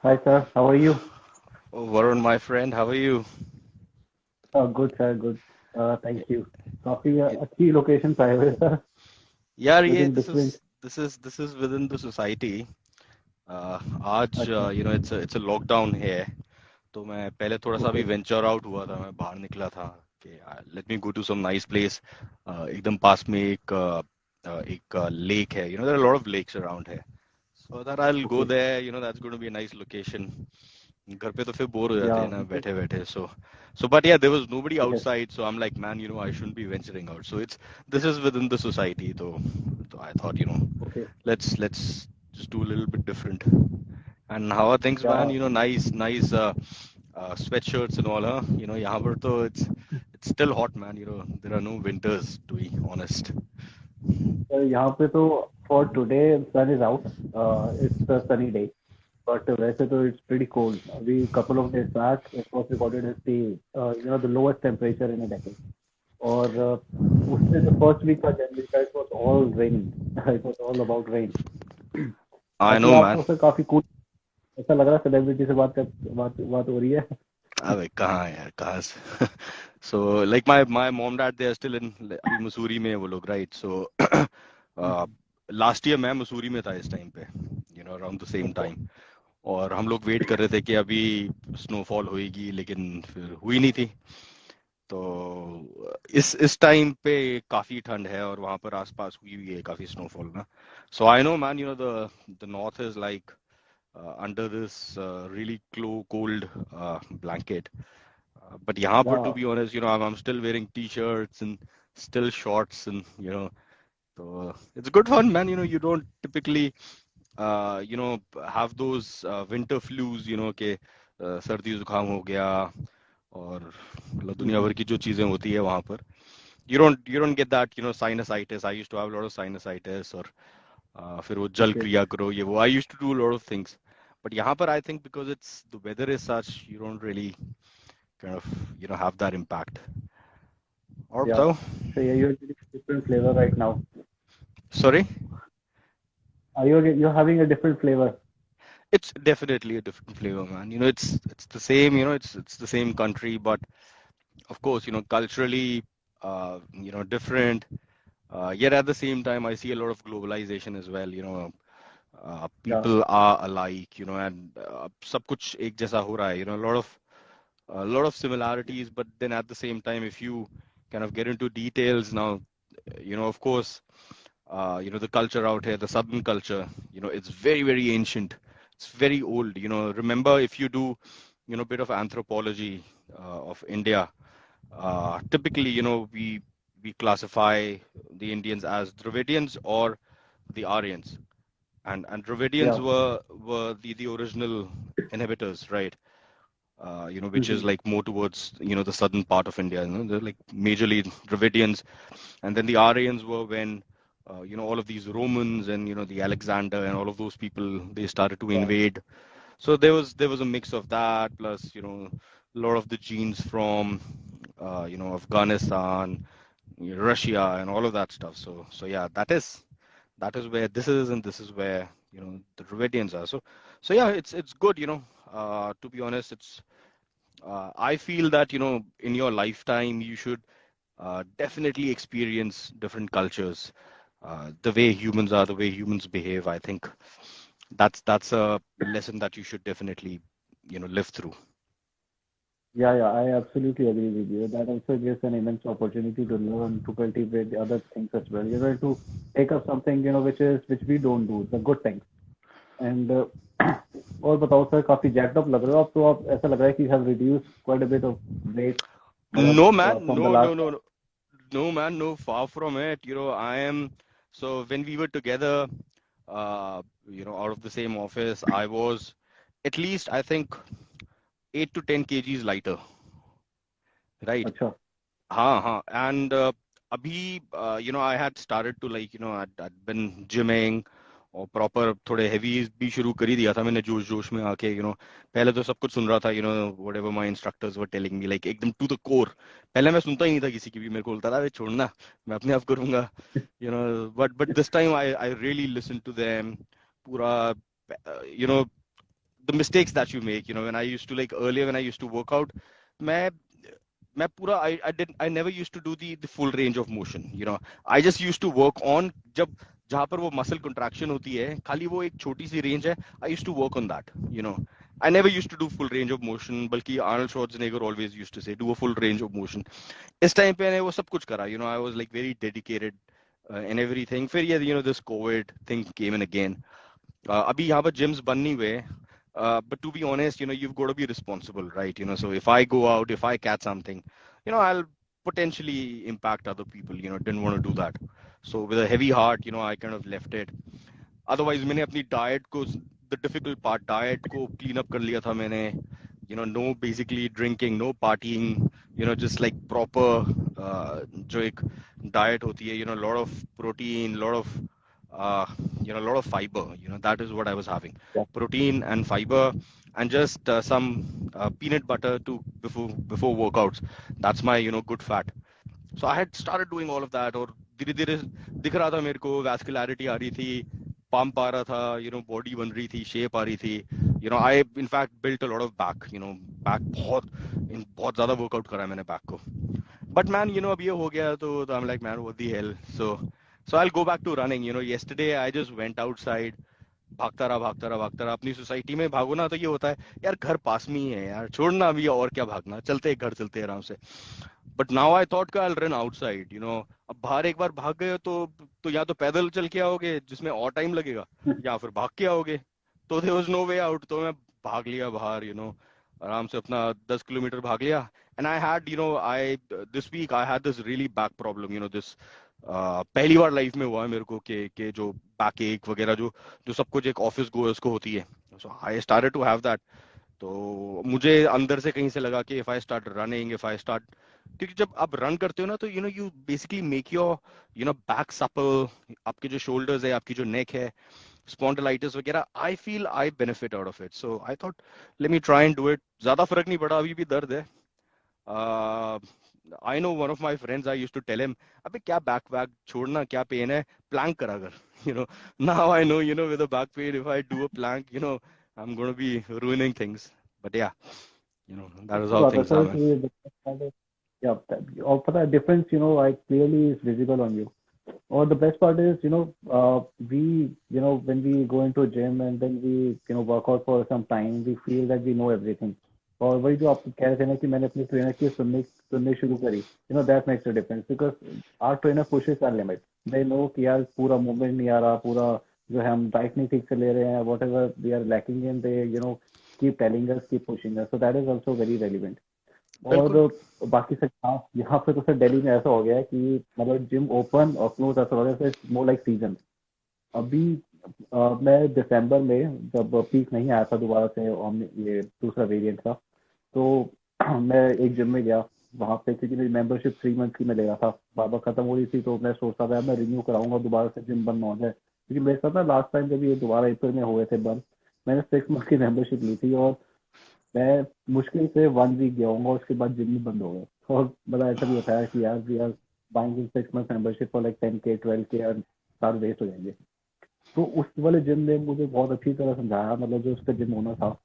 Hi sir, how are you? Oh, Varun, my friend, how are you? Good sir, good. Y- Thank you. काफी y- अच्छी location आए हुए sir, यार ये लेकिन different. this is within the society. आज अच्छा. it's a lockdown है. तो मैं पहले थोड़ा सा अभी ओके. वेंचर आउट हुआ था, मैं बाहर निकला था कि let me go to some nice place. एकदम पास में एक लेक है, there are lot of lakes around है. So that I'll go okay. there, that's going to be a nice location. घर पे तो फिर बोर हो या जाते हैं ना बिल्कुल. बैठे बैठे. So but yeah, there was nobody Yes. outside, so I'm like, man, I shouldn't be venturing out. So this is within the society, so I thought, okay. let's just do a little bit different. And how are things, या man? Nice sweatshirts and all, huh? यहाँ पर तो it's still hot, man. There are no winters, to be honest. Sir यहाँ पे तो for today sun is out. It's a sunny day. But वैसे तो it's pretty cold. अभी couple of days back it was recorded as the lowest temperature in a decade. और उससे जो first week था जनवरी का, it was all raining. It was all about rain. I बाकी know, आप man. तो sir काफी कूल. ऐसा लग रहा है सेलिब्रिटी से बात हो रही है. अबे कहाँ है यार, कहाँ से? So like my mom dad, they are still in अभी मसूरी में है वो लोग, right? So लास्ट ईयर मैं मसूरी में था इस टाइम पे, अराउंड द सेम अच्छा. टाइम. और हम लोग वेट कर रहे थे कि अभी स्नोफॉल होएगी, लेकिन फिर हुई नहीं थी. तो इस टाइम पे काफी ठंड है और वहां पर आसपास हुई भी है काफी स्नोफॉल ना. So I know man, the north is like under this really cold blanket. But यहाँ या. पर, to be honest, I'm still wearing t-shirts and still shorts, and so it's good fun, man. You don't typically, have those winter flus, के सर्दी जुकाम हो गया और मतलब दुनिया भर की जो चीजें होती है वहां पर. You don't get that, sinusitis. I used to have a lot of sinusitis, or फिर वो जल ओके. क्रिया करो ये वो. I used to do a lot of things. But यहाँ पर I think because it's the weather is such, you don't really kind of, have that impact. और या. बताओ. So yeah, you're getting a different flavor right now. Sorry? You're having a different flavor. It's definitely a different flavor, man. It's the same, it's the same country, but of course, culturally, different. Yet at the same time, I see a lot of globalization as well. Yeah. People are alike, and सब कुछ एक जैसा हो रहा है. A lot of similarities, but then at the same time, if you kind of get into details now, of course, the culture out here, the southern culture, it's very, very ancient. It's very old. Remember, if you do, bit of anthropology of India, typically, we classify the Indians as Dravidians or the Aryans, and Dravidians Yeah. were the original inhabitants, right? Which is Mm-hmm. like more towards, the southern part of India. They're like majorly Dravidians, and then the Aryans were when, all of these Romans and the Alexander and all of those people, they started to Yeah. invade. So there was a mix of that, plus a lot of the genes from, Afghanistan, Russia, and all of that stuff. So yeah, that is where this is, and this is where the Dravidians are. So yeah, it's good. To be honest, I feel that, in your lifetime, you should definitely experience different cultures. The way humans are, the way humans behave. I think that's a lesson that you should definitely, live through. Yeah, yeah, I absolutely agree with you. That also gives an immense opportunity to learn, to cultivate the other things as well. To take up something, which we don't do, the good things. And और बताओ sir, काफी jacked up लग रहे हो आप. तो आप ऐसा लग रहा है कि have reduced quite a bit of weight, मतलब No, man. from the No, no, last no, time. no. No, man. No, far from it. I am. So when we were together, out of the same office, I was at least, I think, 8 to 10 kgs lighter, right? अच्छा. And abhi, I had started to, like, I'd been gymming और proper थोड़े heavy भी शुरू कर ही दिया था मैंने जोश जोश में आके. पहले तो सब कुछ सुन रहा था, whatever my instructors were telling me, like एकदम टू द कोर. पहले मैं सुनता ही नहीं था किसी की भी, मेरे को बोलता था अरे छोड़ना, मैं अपने आप करूंगा. But this time I I really listen to them. पूरा, you know the mistakes that you make, when I used to, like, earlier when I used to work out, मैं मैं पूरा I never used to do the full range of motion. I just used to work on, जब जहां पर वो muscle contraction होती है, खाली वो एक छोटी सी रेंज है, I used to work on that. I never used to do full range of motion, बल्कि Arnold Schwarzenegger always used to say do a full range of motion. इस टाइम पे मैंने वो सब कुछ करा. I was like very dedicated in everything. फिर ये this COVID thing came in again. अभी यहाँ पर gyms बन नहीं हुए. But to be honest, you've got to be responsible, right? So if I go out, if I catch something, I'll potentially impact other people. Didn't want to do that. So with a heavy heart, I kind of left it. Otherwise, मैंने अपनी diet को, the difficult part, diet को clean up कर लिया था मैंने. No basically drinking, no partying, just like proper, जो एक diet होती है, a lot of protein, lot of a lot of fiber. That is what I was having. Yeah. Protein and fiber, and just some peanut butter before workouts. That's my good fat. So I had started doing all of that, और धीरे धीरे दिख रहा था मेरे को, vascularity आ रही थी, pump आ रहा था, body बन रही थी, shape आ रही थी. I in fact built a lot of back. Back बहुत ज़्यादा workout करा है मैंने back को. But man, अब ये हो गया तो I'm like, man, what the hell? So I'll go back to running. Yesterday I just went outside. भागता रहा. अपनी सोसाइटी में भागो ना तो ये होता है, यार घर पास में ही है यार, छोड़ना अभी और क्या भागना, चलते घर चलते आराम से. बट नाउ आई थॉट का I'll run outside. अब बाहर एक बार भाग गए तो या तो पैदल चल के आओगे जिसमें और टाइम लगेगा, या फिर भाग के आओगे. तो there was no way out. तो मैं भाग लिया बाहर. आराम से अपना 10 किलोमीटर भाग लिया. And I had, this week I had this really back problem. This पहली बार लाइफ में हुआ है मेरे को कि जो बैक एक वगैरह जो सब कुछ एक ऑफिस गोअर्स को होती है. So I started to have that. तो मुझे अंदर से कहीं से लगा कि इफ आई स्टार्ट रनिंग, क्योंकि जब आप रन करते हो ना तो you basically make your back supple. आपके जो शोल्डर्स है, आपकी जो नेक है, स्पॉन्डिलाइटिस वगैरह, I feel I benefit out of it. So I thought let me try and do it. ज्यादा फर्क नहीं पड़ा, अभी भी दर्द है. I know one of my friends, I used to tell him, अबे क्या बैक छोड़ना, क्या पेन है, प्लैंक करा कर. Now I know, with a back pain, if I do a plank, I'm going to be ruining things. But yeah, that is how things are. Yeah, और पता है difference, I clearly is visible on you. Or the best part is, we, when we go into a gym and then we, work out for some time, we feel that we know everything. और वही जो आप कह रहे थे ना कि मैंने अपने ट्रेनर की सुनने शुरू करी, that makes a difference, because our trainer pushes our limit. They know कि यार पूरा मूवमेंट नहीं आ रहा, पूरा जो है हम डाइट नहीं ठीक से ले रहे हैं, whatever we are lacking in, they keep telling us, keep pushing us. So that is also very relevant. और बाकी सर यहाँ पे तो सर दिल्ली में ऐसा हो गया है कि मतलब जिम ओपन और क्लोज ऐसा हो गया, इट्स मोर लाइक सीजन. अभी मैं दिसंबर में जब पीक नहीं आया था दोबारा से ये दूसरा वेरिएंट का, तो मैं एक जिम में गया वहाँ पे, क्योंकि मेरी मेंबरशिप 3 मंथ की मैं ले रहा था, बार खत्म हो रही थी. तो मैं सोचता था मैं रिन्यू कराऊंगा दोबारा से, जिम बंद हो जाए. क्योंकि मेरे साथ ना लास्ट टाइम जब ये दोबारा अप्रैल में हुए थे बंद, मैंने 6 मंथ की मेंबरशिप ली थी और मैं मुश्किल से 1 वीक गया हूँ, उसके बाद जिम भी बंद हो गए. और मतलब ऐसा भी होता है कि यार we are buying 6 month membership for like 10K 12K और सारे वेस्ट हो जाएंगे. तो उस वाले जिम ने मुझे बहुत अच्छी तरह समझाया, मतलब जो उसका जिम होना था,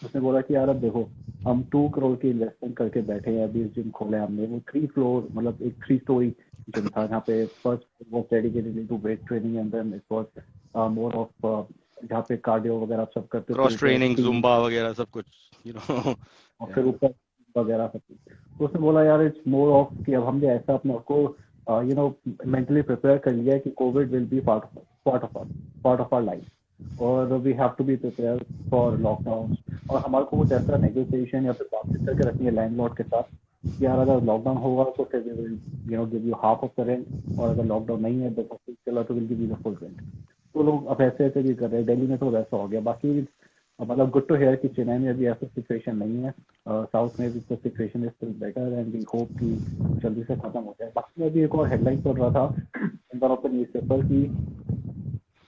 उसने बोला कि यार अब देखो हम 2 करोड़ की इन्वेस्टमेंट करके बैठे हैं, अभी जिम खोला है हमने. वो 3 फ्लोर मतलब एक 3 स्टोरी जिम था, जहाँ पे first was dedicated to weight training and then it was more of जहाँ पे कार्डियो वगैरह सब करते थे, क्रॉस ट्रेनिंग, जुम्बा वगैरह सब कुछ, और फिर ऊपर वगैरह सब कुछ. तो उसने बोला यार इट्स मोर ऑफ कि अब हमने ऐसा अपने आपको मेंटली प्रिपेयर कर लिया है कि COVID will be part of our life, और we have to be prepare for lockdown. और हमारे को कुछ ऐसा नेगोशिएशन या फिर बातचीत करके रखनी है लैंडलॉर्ड के साथ कि यार अगर लॉकडाउन होगा तो फिर give you half of the rent, और अगर लॉकडाउन नहीं है तो चला तो will give you the full rent. तो लोग अब ऐसे भी कर रहे हैं. दिल्ली में तो वैसा हो गया. बाकी मतलब गुड टू हेयर कि चेन्नई में अभी ऐसा सिचुएशन नहीं है. साउथ में भी तो situation is still better and we hope कि जल्दी से खत्म हो जाए. बाकी अभी एक और हेडलाइन पढ़ रहा था इन वन ऑफ द न्यूज़पेपर की,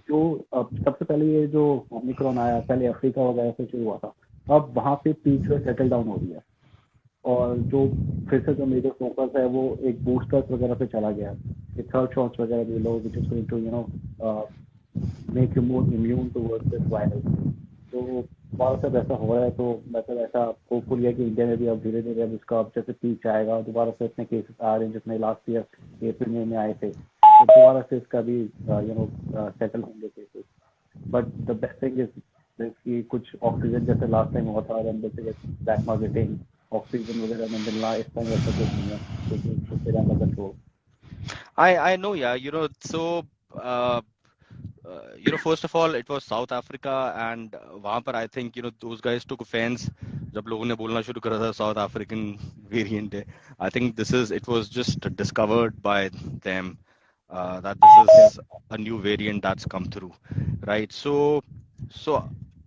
जो सबसे पहले ये जो ओमिक्रॉन आया, पहले अफ्रीका वगैरह से शुरू हुआ था, अब वहाँ पे पीक जो सेटल डाउन हो रही है, और जो फिर से जो मेजर फोकस है वो एक बूस्टर्स वगैरह पे चला गया है, थर्ड शॉट्स वगैरह भी लो, which is going to make you more immune towards this virus. तो दोबारा से ऐसा हो रहा है, तो मतलब ऐसा होपफुल है कि इंडिया में भी अब धीरे धीरे अब इसका अब जैसे पीक आएगा, दोबारा से इतने केसेस आ रहे हैं जितने लास्ट ईयर अप्रैल मई में आए थे, तो दोबारा से इसका भी सेटल होंगे cases. But the best thing is कि कुछ ऑक्सीजन जैसे लास्ट टाइम हुआ था, जैसे ब्लैक मार्केटिंग, ऑक्सीजन वगैरह में मिलना, इस टाइम ऐसा कुछ नहीं है, क्योंकि it's still under control. I know, yeah. So uh, first of all, it was South Africa, and वहाँ पर I think those guys took offense जब लोगों ने बोलना शुरू करा था South African variant है. I think it was just discovered by them that this Yeah. is a new variant that's come through, right? So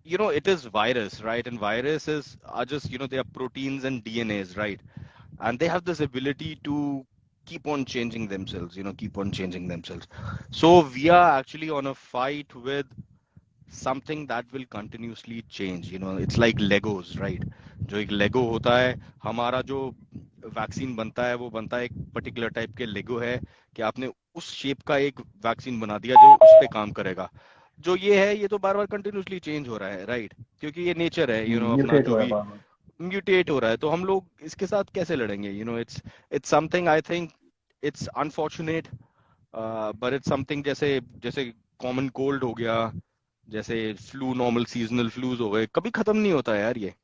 it is virus, right? And viruses are just they are proteins and DNAs, right? And they have this ability to keep on changing themselves, keep on changing themselves. So we are actually on a fight with something that will continuously change. It's like Legos, right? जो एक लेगो होता है, हमारा जो vaccine बनता है वो बनता है एक पर्टिकुलर टाइप के लेगो है कि आपने उस शेप का एक वैक्सीन बना दिया जो उस पे काम करेगा. जो ये है ये तो बार बार कंटिन्यूसली चेंज हो रहा है, राइट? क्योंकि ये नेचर है, अपना म्यूटेट जो हो रहा है भी बार बार. म्यूटेट हो रहा है, तो हम लोग इसके साथ कैसे लड़ेंगे? It's something, I think it's unfortunate, but it's something जैसे जैसे कॉमन कोल्ड हो गया, जैसे फ्लू, नॉर्मल सीजनल फ्लूज हो गए, कभी खत्म नहीं होता है यार ये.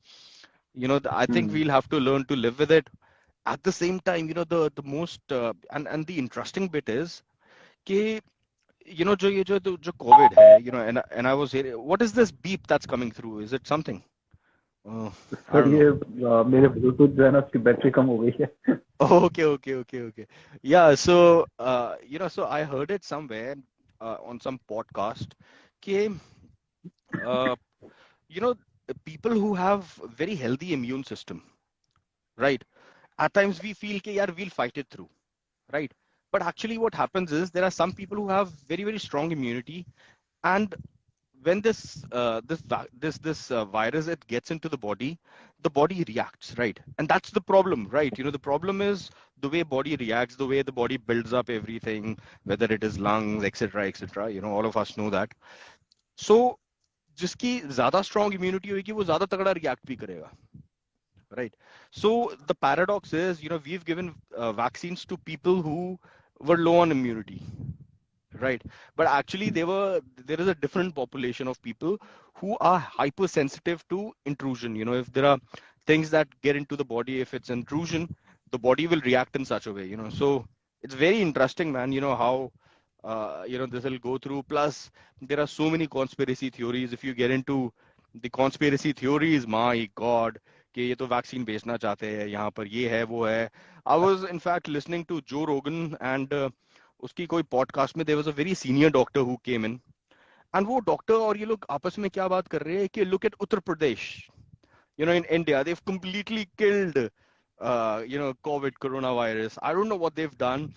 I think hmm. we'll have to learn to live with it. At the same time, the most and the interesting bit is कि जो ये जो COVID है, and I was here, what is this beep that's coming through? Is it something? I sir don't know. ये मेरे Bluetooth जो है ना, उसकी बैटरी कम हो गई है. Okay. Yeah, so so I heard it somewhere on some podcast. कि uh, you know people who have very healthy immune system, right? At times we feel कि यार we'll fight it through, right? But actually what happens is there are some people who have very strong immunity, and when this virus, it gets into the body reacts, right? And that's the problem, right? The problem is the way body reacts, the way the body builds up everything, whether it is lungs, etc. All of us know that. So जिसकी ज्यादा strong immunity होगी वो ज्यादा तगड़ा react भी करेगा, right? So the paradox is, we've given vaccines to people who were low on immunity, right? But actually there is a different population of people who are hypersensitive to intrusion. If there are things that get into the body, if it's intrusion, the body will react in such a way. So it's very interesting, man, how this will go through. Plus there are so many conspiracy theories. If you get into the conspiracy theories, my god, कि ये तो vaccine बेचना चाहते हैं, यहाँ पर ये है वो है. I was in fact listening to Joe Rogan, and उसकी कोई पॉडकास्ट में there was a very senior doctor who came in, and वो डॉक्टर और ये लोग आपस में क्या बात कर रहे हैं कि look at Uttar Pradesh, in India they've completely killed COVID, coronavirus. I don't know what they've done.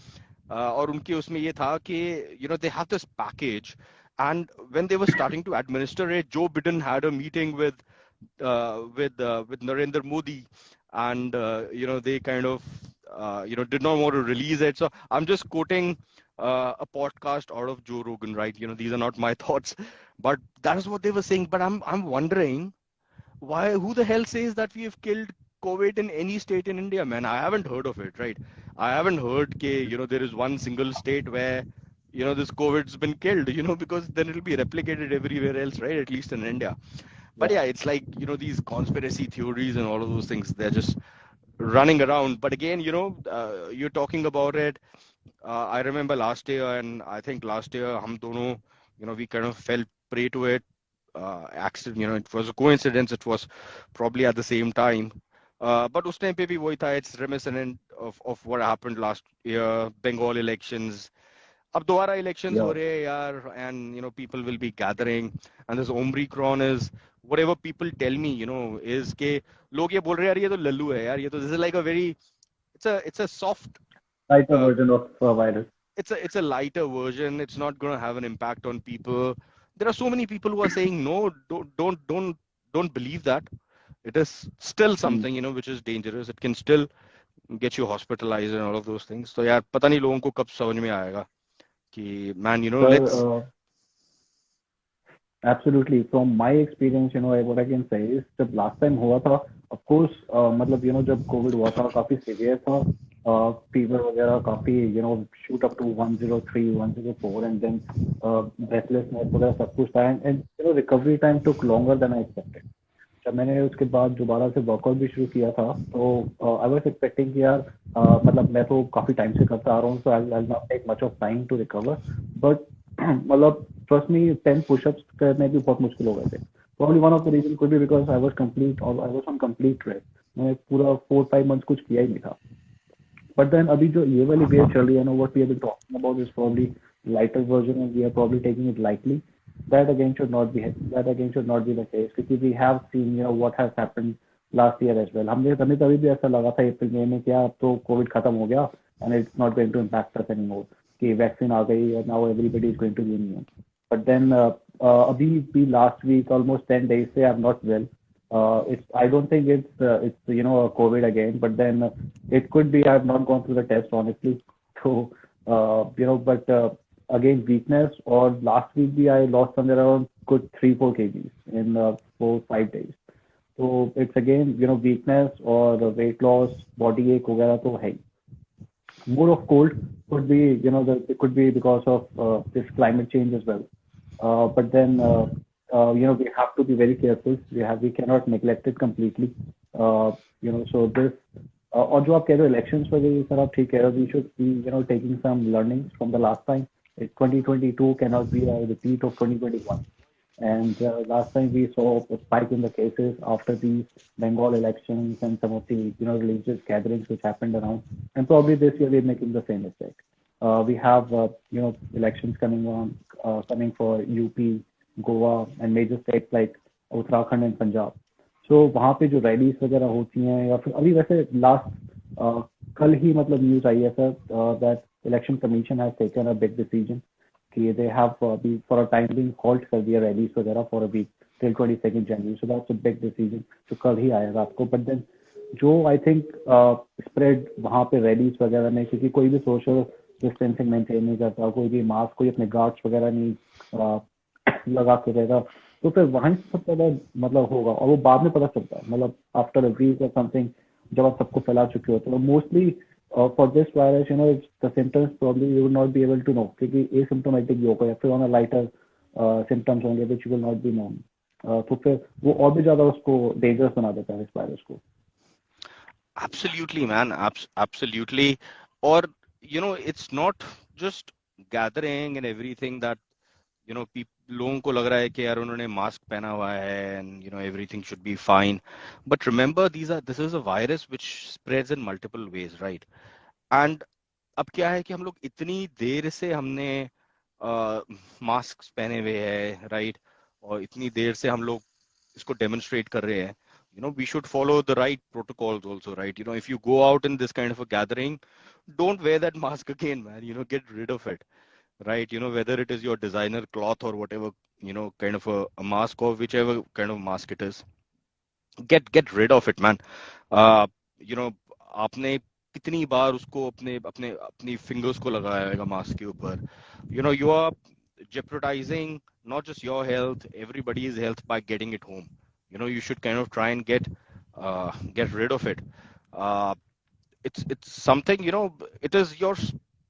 और उनके उसमें ये था कि they have this package, and when they were starting to administer it, Joe Biden had a meeting with Narendra Modi, and they kind of did not want to release it. So I'm just quoting a podcast out of Joe Rogan, right? These are not my thoughts, but that is what they were saying. But I'm wondering why, who the hell says that we have killed COVID in any state in India, man? I haven't heard of it, right? I haven't heard that there is one single state where this COVID's been killed, because then it'll be replicated everywhere else, right? At least in India. But Yeah. yeah, it's like these conspiracy theories and all of those things, they're just running around. But again, you're talking about it. I remember last year, and I think last year hum dono, we kind of fell prey to it. Accident, it was a coincidence, it was probably at the same time. But us time pe bhi wahi tha, it's reminiscent of what happened last year, Bengal elections. अब दोबारा elections हो Yeah. रहे हैं यार, and people will be gathering, and this Omicron is whatever people tell me, is के लोग ये बोल रहे हैं यार ये तो लल्लू है यार, ये तो this is like a very, it's a soft, Lighter uh, version of virus. it's a lighter version. It's not going to have an impact on people. There are so many people who are saying no, don't believe that. It is still Hmm. something which is dangerous. It can still get you hospitalized and all of those things. So यार पता नहीं लोगों को कब समझ में आएगा कि man, sir let's Absolutely. From my experience, what I can say is जब last time हुआ था, of course, मतलब जब COVID हुआ था काफी severe था, fever वगैरह काफी shoot up to 103, 104, and then breathlessness वगैरह सब कुछ था, and recovery time took longer than I expected. जब मैंने उसके बाद दोबारा से वर्कआउट भी शुरू किया था, तो आई वाज एक्सपेक्टिंग कि यार मतलब मैं तो काफी टाइम से करता आ रहा हूँ, so I not take much of time to recover, but मतलब ट्रस्ट मी 10 पुशअप्स करने भी बहुत मुश्किल हो गए थे. Probably one of the reason could be because I was on complete rest. मैं पूरा 4-5 मंथ्स कुछ किया ही नहीं था. बट देन अभी जो ये वाली वेव चल रही है ना, what we have been talking about is probably lighter version and we are probably taking it lightly. That again should not be the case because we have seen what has happened last year as well. हमने तभी तभी भी ऐसा लगा था अप्रैल मई में क्या अब तो कोविड खत्म हो गया and it's not going to impact us anymore कि वैक्सीन आ गई and now everybody is going to be immune. But then अभी भी last week almost 10 days से I'm not well. It's I don't think it's a COVID again, but then it could be. I've not gone through the test honestly. So but again weakness. Or last week भी I lost somewhere around good 3-4 kgs in 4-5 days. So it's again weakness or the weight loss, body ache वगैरह तो है ही. More of cold could be it could be because of this climate change as well. But then we have to be very careful. We cannot neglect it completely. So this और जो आप कह रहे हो elections वगैरह sir आप ठीक कह रहे हो. We should be taking some learnings from the last time. 2022 cannot be a repeat of 2021. And last time we saw a spike in the cases after the Bengal elections and some of the religious gatherings which happened around. And probably this year we're making the same mistake. We have elections coming for UP, Goa, and major states like Uttarakhand and Punjab. So वहाँ पे जो rallies वगैरह होती हैं या फिर अभी वैसे लास्ट कल ही मतलब न्यूज आई है sir that election commission has taken a big decision कि they have for a time being halt कर दिया रैलीज वगैरह for a week till 22nd January. So that's a big decision. जो कल ही आया रात को. But then जो आई थिंक स्प्रेड वहाँ पे रैलीज वगैरह में क्योंकि कोई भी सोशल डिस्टेंसिंग मेंटेन नहीं करता, कोई भी मास्क कोई अपने गार्ड्स वगैरह नहीं लगा के रहेगा, तो फिर वहीं से सबसे ज्यादा मतलब होगा. और वो बाद में पता चलता है मतलब आफ्टर अ वीक और समथिंग जब आप सबको फैला चुके होते हो. Mostly for this virus the symptoms probably you will not be able to know क्योंकि एसिम्प्टोमेटिक भी होगा या फिर ऑन अ लाइटर सिम्टम्स होंगे which you will not be known. तो फिर वो और भी ज्यादा उसको डेंजरस बना देता है इस वायरस को. Absolutely, man. Absolutely. Or, it's not just gathering and everything that, लोगों को लग रहा है कि यार उन्होंने मास्क पहना हुआ है and, everything should be fine. But remember, this is a virus which spreads in multiple ways, right? And अब क्या है कि हम लोग इतनी देर से हमने मास्क पहने हुए हैं, राइट? और इतनी देर से हम लोग इसको डेमोन्स्ट्रेट कर रहे हैं. We should follow the right protocols also, right? If you go out in this kind of a gathering, don't wear that mask again, man. Get rid of it, right? Whether it is your designer cloth or whatever, kind of a mask or whichever kind of mask it is, get rid of it, man. uh, आपने कितनी बार उसको अपने अपने अपनी fingers को लगाया है mask के ऊपर. You are jeopardizing not just your health, everybody's health by getting it home. You should kind of try and get rid of it. uh, it's something, it is your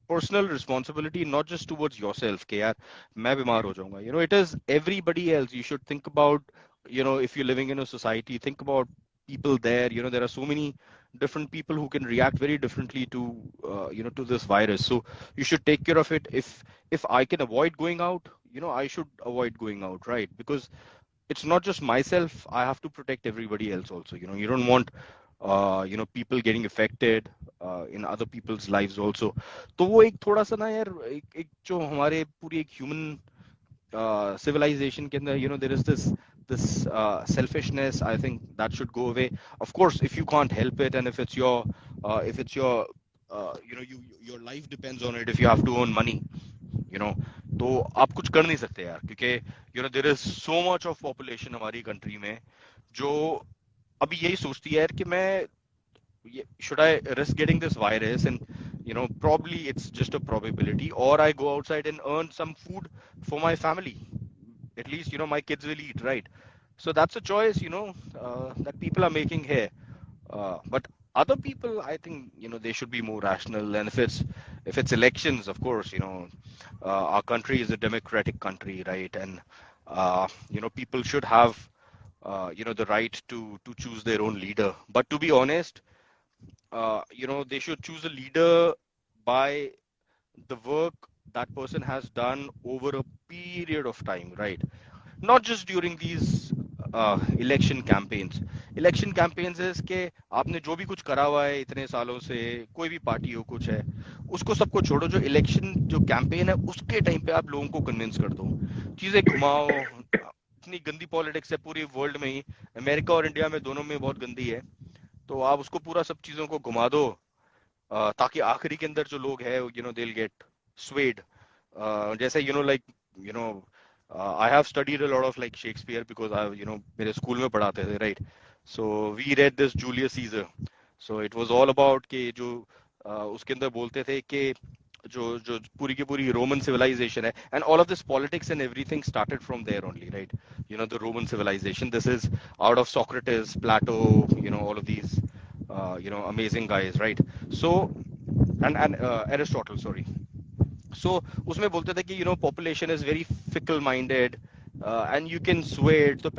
personal responsibility, not just towards yourself कि यार मैं बीमार हो जाऊंगा. It is everybody else. You should think about, if you're living in a society, think about people there. There are so many different people who can react very differently to to this virus. So you should take care of it. If I can avoid going out, I should avoid going out, right? Because it's not just myself. I have to protect everybody else also. You don't want people getting affected in other people's lives also. तो वो एक थोड़ा सा ना यार एक जो हमारे पूरी एक ह्यूमन civilization के अंदर, there is this selfishness. I think that should go away. Of course, if you can't help it, and if it's your your life depends on it, if you have to earn money, तो आप कुछ कर नहीं सकते यार, क्योंकि there is so much of population हमारी country में जो अभी यही सोचती है यार कि मैं should I risk getting this virus, and probably it's just a probability, or I go outside and earn some food for my family. at least my kids will eat, right? So that's a choice, that people are making here. But other people, I think, they should be more rational. And if it's elections, of course, our country is a democratic country, right? And people should have the right to choose their own leader. But to be honest, they should choose a leader by the work that person has done over a period of time, right? Not just during these election campaigns. Election campaigns is कि आपने जो भी कुछ करा हुआ है इतने सालों से, कोई भी पार्टी हो कुछ है, उसको सबको छोड़ो। जो इलेक्शन जो कैंपेन है उसके टाइम पे आप लोगों को कन्विंस कर दो, चीजें घुमाओ। इतनी गंदी पॉलिटिक्स है पूरी वर्ल्ड में ही, अमेरिका और इंडिया में दोनों में बहुत गंदी है। तो आप उसको पूरा सब चीजों को घुमा दो, ताकि आखिरी के अंदर जो लोग हैं they'll get swayed. जैसे like you know I have studied a lot of like Shakespeare because I मेरे स्कूल में पढ़ाते थे, right? So we read this Julius Caesar. So it was all about कि जो उसके अंदर बोलते थे कि जो जो पूरी की पूरी रोमन सिविलाइजेशन है, and all of this politics and everything started from there only, right? The Roman civilization, this is out of Socrates, Plato, all of these amazing guys, right? So and Aristotle, sorry. So उसमें बोलते थे कि population is very fickle minded, and you can sway it. तो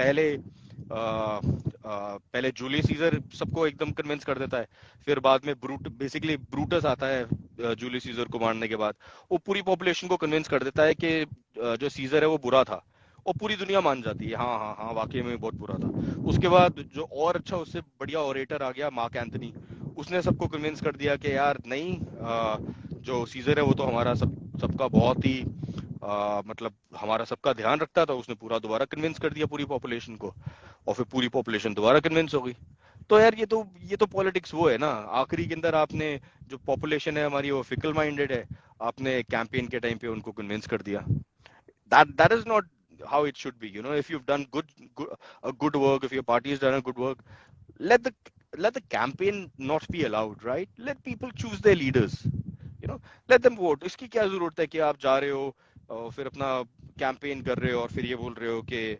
पहले Julius Caesar सबको एकदम convince कर देता है, फिर बाद में बेसिकली ब्रूटस आता है जूलियस सीजर को मारने के बाद, वो पूरी पॉपुलेशन को कन्विंस कर देता है कि जो सीजर है वो बुरा था, और पूरी दुनिया मान जाती है हाँ हाँ हाँ वाकई में बहुत बुरा था। उसके बाद जो और अच्छा उससे बढ़िया ओरेटर आ गया, मार्क एंथनी, उसने सबको कन्विंस कर दिया कि यार नहीं, जो सीजर है वो तो हमारा सबका बहुत ही मतलब हमारा सबका ध्यान रखता था। उसने पूरा दोबारा कन्विंस कर दिया पूरी पॉपुलेशन को, और फिर पूरी पॉपुलेशन दोबारा कन्विंस हो गई। तो यार ये तो पॉलिटिक्स वो है ना, आखिरी के अंदर आपने जो पॉपुलेशन है हमारी वो फिकल माइंडेड है, आपने कैंपेन के टाइम पे उनको कन्विंस कर दिया। that is not how it should be. If you've done a good work, if your party has done a good work, let the campaign not be allowed, right? Let people choose their leaders. Let them vote. इसकी क्या जरूरत है कि आप जा रहे हो और फिर अपना कैंपेन कर रहे हो और फिर ये बोल रहे हो कि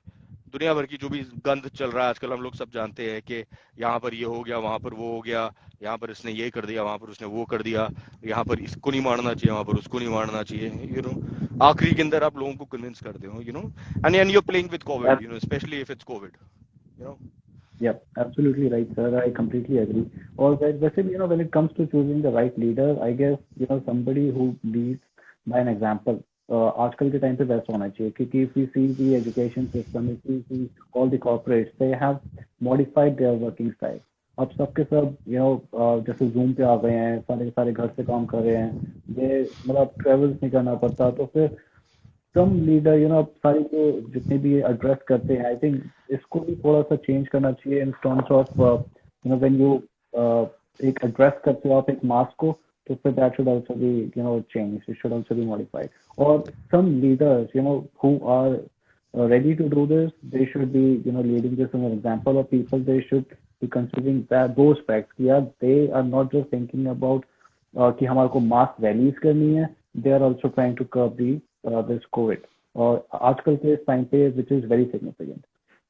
दुनिया भर की जो भी गंद चल रहा है आजकल, हम लोग सब जानते हैं कि यहाँ पर ये हो गया, वहां पर वो हो गया, यहाँ पर इसने ये कर दिया, वहां पर उसने वो कर दिया, यहाँ पर इसको नहीं मारना चाहिए, वहां पर उसको नहीं मारना चाहिए। आखिरी के अंदर आप लोगों को कन्विंस करते हो, and you're playing with COVID, especially if it's COVID, you know. Yeah, absolutely right, sir. I completely agree. Or वैसे भी when it comes to choosing the right leader, I guess somebody who leads by an example. आजकल के time पे वैसा होना चाहिए, क्योंकि if we see the education system, if we see all the corporates, they have modified their working style. अब सबके सब जैसे Zoom पे आ गए हैं, सारे सारे घर से काम कर रहे हैं, ये मतलब ट्रेवल्स नहीं करना पड़ता, तो फिर कम लीडर अब सारी जो जितने भी एड्रेस करते हैं, आई थिंक इसको भी थोड़ा सा चेंज करना चाहिए in terms of when you एक एड्रेस करते हो आप एक मास को, तो फिर that should also be change, it should also be modified. और some leaders who are ready to do this, they should be leading this as an example of people. They should be considering that those facts, yeah, they are not just thinking about कि हमारे को मास rallies करनी है, they are also trying to curb this COVID और आजकल के time पे which is very significant।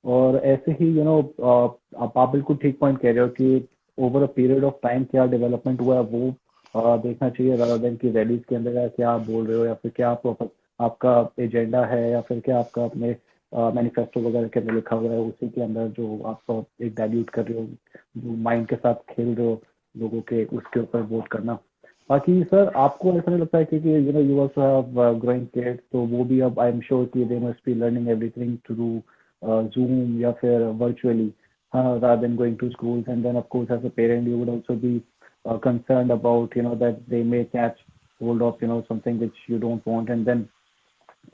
और ऐसे ही आप बिल्कुल ठीक पॉइंट कह रहे हो कि over a period of time क्या डेवलपमेंट हुआ है वो देखना चाहिए, rather than कि रैलीज के अंदर क्या आप बोल रहे हो, या फिर क्या आपका एजेंडा है, या फिर क्या आपका अपने मैनिफेस्टो वगैरह के अंदर लिखा हुआ है, उसी के अंदर जो आप एक डाइल्यूट कर रहे हो, जो माइंड के साथ खेल रहे हो लोगों के, उसके ऊपर वोट करना। बाकी सर आपको ऐसा नहीं लगता है कि you also have growing kids, तो वो भी अब आई एम श्योर कि they must be learning everything through Zoom या फिर virtually, rather than going to schools, and then of course as a parent you would also be concerned about that they may catch hold of something which you don't want, and then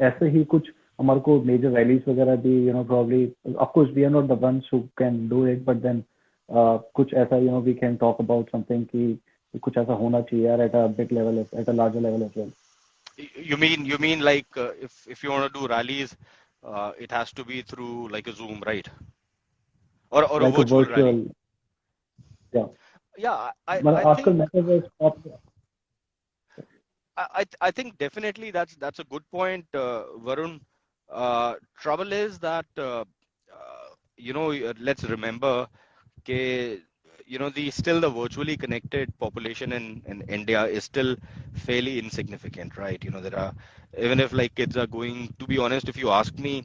ऐसे ही कुछ हमारे को major rallies वगैरह भी probably of course we are not the ones who can do it, but then कुछ ऐसा we can talk about something कि कुछ ऐसा होना चाहिए यार at a big level, at a larger level as well. You mean like if you want to do rallies, it has to be through like a Zoom, right? Or like a virtual rally. Yeah. Yeah, I think definitely that's a good point, Varun. Trouble is that let's remember that the virtually connected population in India is still fairly insignificant, right? There are, even if like kids are going, to be honest, if you ask me,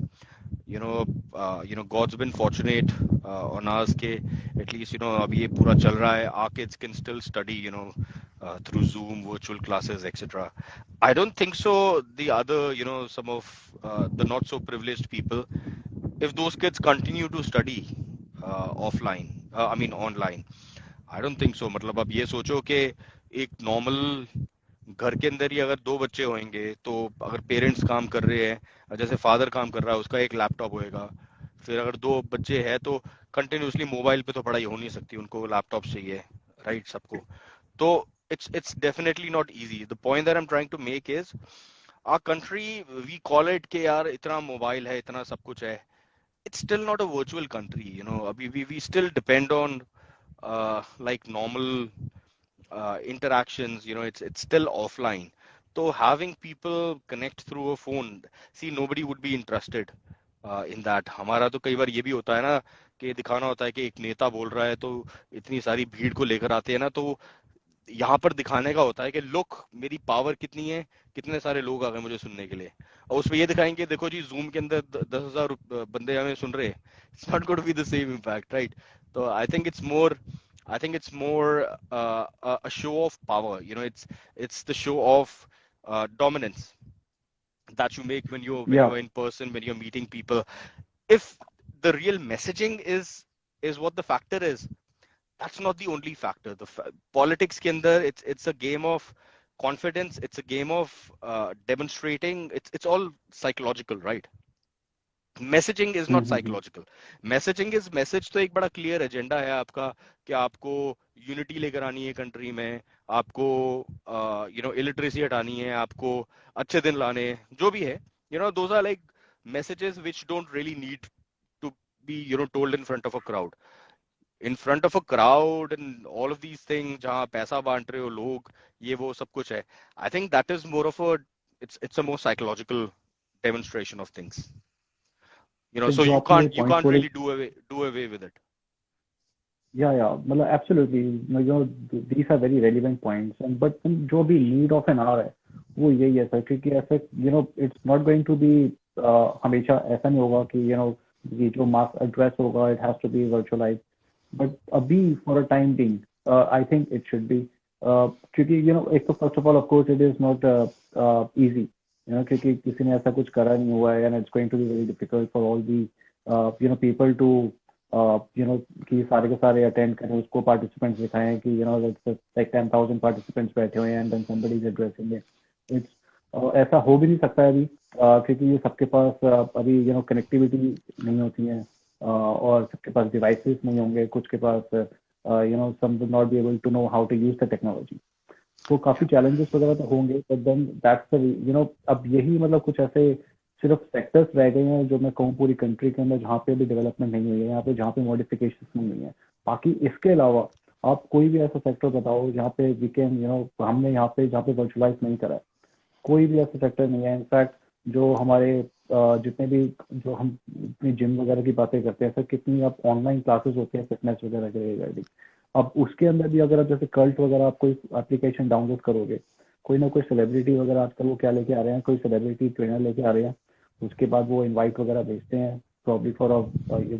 God's been fortunate on us ke at least abhi ye pura chal raha hai. Our kids can still study through Zoom, virtual classes, etc. I don't think so. The other, some of the not so privileged people, if those kids continue to study offline, I mean online, I don't think so. मतलब अब ये सोचो कि एक normal घर के अंदर ही अगर दो बच्चे होंगे तो अगर पेरेंट्स काम कर रहे हैं, जैसे फादर काम कर रहा है, उसका एक लैपटॉप होएगा, फिर अगर दो बच्चे हैं तो कंटिन्यूअसली मोबाइल पे तो पढ़ाई हो नहीं सकती, उनको लैपटॉप चाहिए, राइट? सबको तो it's definitely not easy. The point that I'm trying to make is our country, we call it कि यार इतना मोबाइल है, इतना सब कुछ है, it's still not a virtual country. अभी we still depend on like normal interactions. It's still offline. So having people connect through a phone, see, nobody would be interested in that. हमारा तो कई बार ये भी होता है ना कि दिखाना होता है कि एक नेता बोल रहा है तो इतनी सारी भीड़ को लेकर आते हैं ना, तो यहाँ पर दिखाने का होता है कि लुक मेरी पावर कितनी है, कितने सारे लोग आ गए मुझे सुनने के लिए, और उसमें ये दिखाएंगे देखो जी जूम के अंदर 10,000 बंदे हमें सुन रहे हैं. It's not going to be the same impact, right? तो I think it's more a show of power. It's the show of dominance that you make when Yeah. you're in person, when you're meeting people. If the real messaging is what the factor is, that's not the only factor. Politics ke andar, it's a game of confidence. It's a game of demonstrating. It's all psychological, right? Messaging is not Mm-hmm. Psychological. Messaging is, message तो एक बड़ा clear agenda है आपका कि आपको unity लेकर आनी है कंट्री में, आपको इलिटरेसी हटानी है, आपको अच्छे दिन लाने हैं, जो भी है, those are like messages which don't really need to be told in front of a crowd. In front of a crowd and all of these things जहाँ पैसा बांट रहे हो लोग, ये वो सब कुछ है, I think that is more of a, it's a more psychological demonstration of things. So जो you आपने can't you पॉइंट can't बोले, really do away with it. या मतलब absolutely, these are very relevant points, and but जो भी need of an hour है वो यही है सर, क्योंकि ऐसे it's not going to be, हमेशा ऐसा नहीं होगा कि ये जो मास एड्रेस होगा it has to be virtualise, but अभी for a time being I think it should be, क्योंकि एक तो first of all of course it is not easy, क्योंकि किसी ने ऐसा कुछ करा नहीं हुआ है, and it's going to be very difficult for all the people to कि सारे के सारे अटेंड करें, उसको पार्टिसिपेंट्स दिखाएं कि लाइक 10,000 पार्टिसिपेंट्स बैठे हुए हैं and then somebody is addressing it. It's ऐसा हो भी नहीं सकता है अभी, क्योंकि ये सबके पास अभी कनेक्टिविटी नहीं होती है, और सबके पास डिवाइसेस नहीं होंगे, कुछ के पास some will not be able to know how to use the technology. तो काफी Yeah. चैलेंजेस वगैरह तो होंगे, बट देन दैट्स अब यही कुछ ऐसे सिर्फ सेक्टर्स रह गए हैं जो मैं कहूँ पूरी कंट्री के अंदर जहाँ पे भी डेवलपमेंट नहीं हुई है, यहाँ पे जहाँ पे मॉडिफिकेशन नहीं हुई है. बाकी इसके अलावा आप कोई भी ऐसा सेक्टर बताओ जहाँ पे वी कैन हमने यहाँ पे जहाँ पे वर्चुअलाइज नहीं करा है, कोई भी ऐसा सेक्टर नहीं है. इनफैक्ट जो हमारे जितने भी जो हम अपनी जिम वगैरह की बातें करते हैं सर, कितनी अब ऑनलाइन क्लासेस होती हैं फिटनेस वगैरह के रिगार्डिंग. अब उसके अंदर भी अगर आप जैसे कल्ट वगैरह आप कोई एप्लीकेशन डाउनलोड करोगे, कोई ना कोई सेलिब्रिटी वगैरह आजकल वो क्या लेके आ रहे हैं, कोई सेलिब्रिटी ट्रेनर लेके आ रहे हैं, उसके बाद वो इनवाइट वगैरह भेजते हैं, प्रॉब्ली फॉर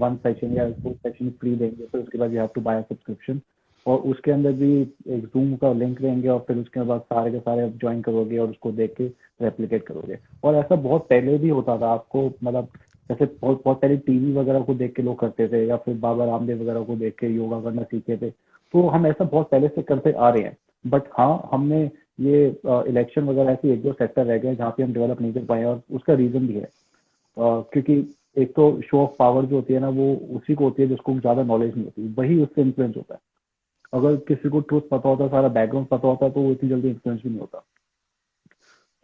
वन सेशन या टू सेशन फ्री देंगे, फिर उसके बाद you have to buy subscription, और उसके अंदर भी एक जूम का लिंक देंगे, और फिर उसके बाद सारे के सारे ज्वाइन करोगे और उसको देख के रेप्लिकेट करोगे. और ऐसा बहुत पहले भी होता था, आपको जैसे बहुत बहुत पहले टीवी वगैरह को देख के लोग करते थे, या फिर बाबा रामदेव वगैरह को देख के योगा करना सीखे थे. तो हम ऐसा बहुत पहले से करते आ रहे हैं. बट हाँ, हमने ये इलेक्शन वगैरह ऐसे एक दो सेक्टर रह गए जहाँ पे हम डेवलप नहीं कर पाए, और उसका रीजन भी है क्योंकि एक तो शो ऑफ पावर जो होती है ना, वो उसी को होती है जिसको ज्यादा नॉलेज नहीं होती, वही उससे इन्फ्लुएंस होता है. अगर किसी को ट्रूथ पता होता, सारा बैकग्राउंड पता होता, तो वो इतनी जल्दी इन्फ्लुएंस भी नहीं होता.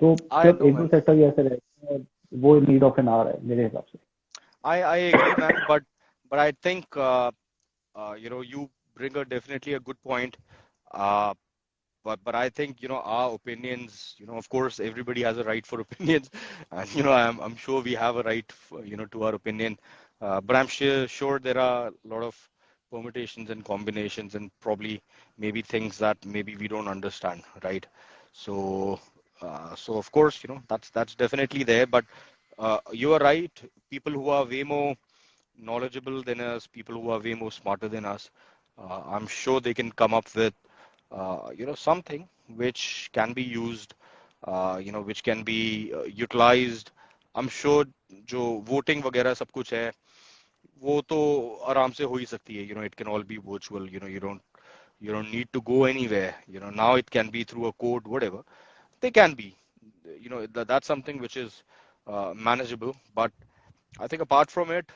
तो I सिर्फ know, एक दो man. सेक्टर ही ऐसे रहते हैं, वो नीड ऑफ एन आवर है मेरे हिसाब से. I agree, man. But I think you bring a definitely a good point. Uh, but I think, our opinions, of course, everybody has a right for opinions, and I'm sure we have a right, to our opinion. But I'm sure there are a lot of permutations and combinations, and probably maybe things that maybe we don't understand, right? So, so of course, that's definitely there. But you are right. People who are way more knowledgeable than us, people who are way more smarter than us, I'm sure they can come up with something which can be used, which can be utilized. I'm sure जो voting वगैरह सब कुछ है वो तो आराम से हो ही सकती है. It can all be virtual. You don't need to go anywhere. Now it can be through a code, whatever. They can be. That's something which is manageable. But I think apart from it,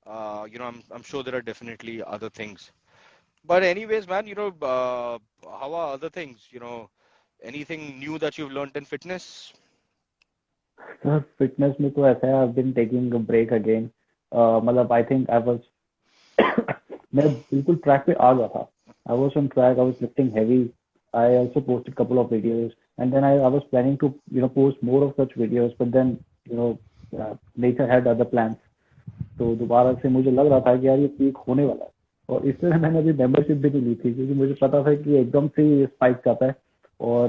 I'm sure there are definitely other things. But anyways, man, how are other things? Anything new that you've learned in fitness? Sir fitness में तो ऐसा है, I been taking a break again. मतलब I think I was मैं बिल्कुल track पे आ गया था. आई was on track, I was lifting heavy. I also posted couple of videos, and then I was planning to post more of such videos, but then you know nature had other plans. तो दोबारा से मुझे लग रहा था कि यार ये पीक होने वाला है, और इसलिए मैंने अभी मेंबरशिप भी नहीं ली थी, क्योंकि मुझे पता था कि एकदम से स्पाइक जाता है. और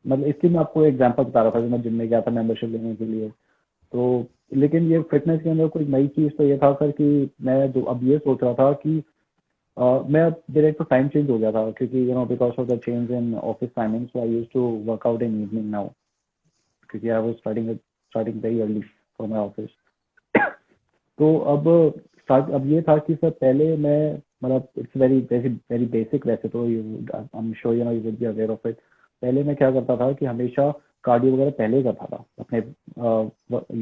मतलब इसलिए मैं आपको एग्जांपल बता रहा था कि मैं जिम में गया था मेंबरशिप लेने के लिए. तो लेकिन ये फिटनेस के अंदर कोई नई चीज तो ये था सर कि मैं जो अब ये सोच रहा था कि मैं अब मेरा एक तो टाइम चेंज हो गया था, क्योंकि because of the change in office timing, so I used to work out in evening now, क्योंकि I was starting very early for my office. तो अब ये था कि सर पहले मैं मतलब it's very very very basic, वैसे तो you I am sure you will be aware of it. पहले मैं क्या करता था कि हमेशा कार्डियो वगैरह पहले ही करता था अपने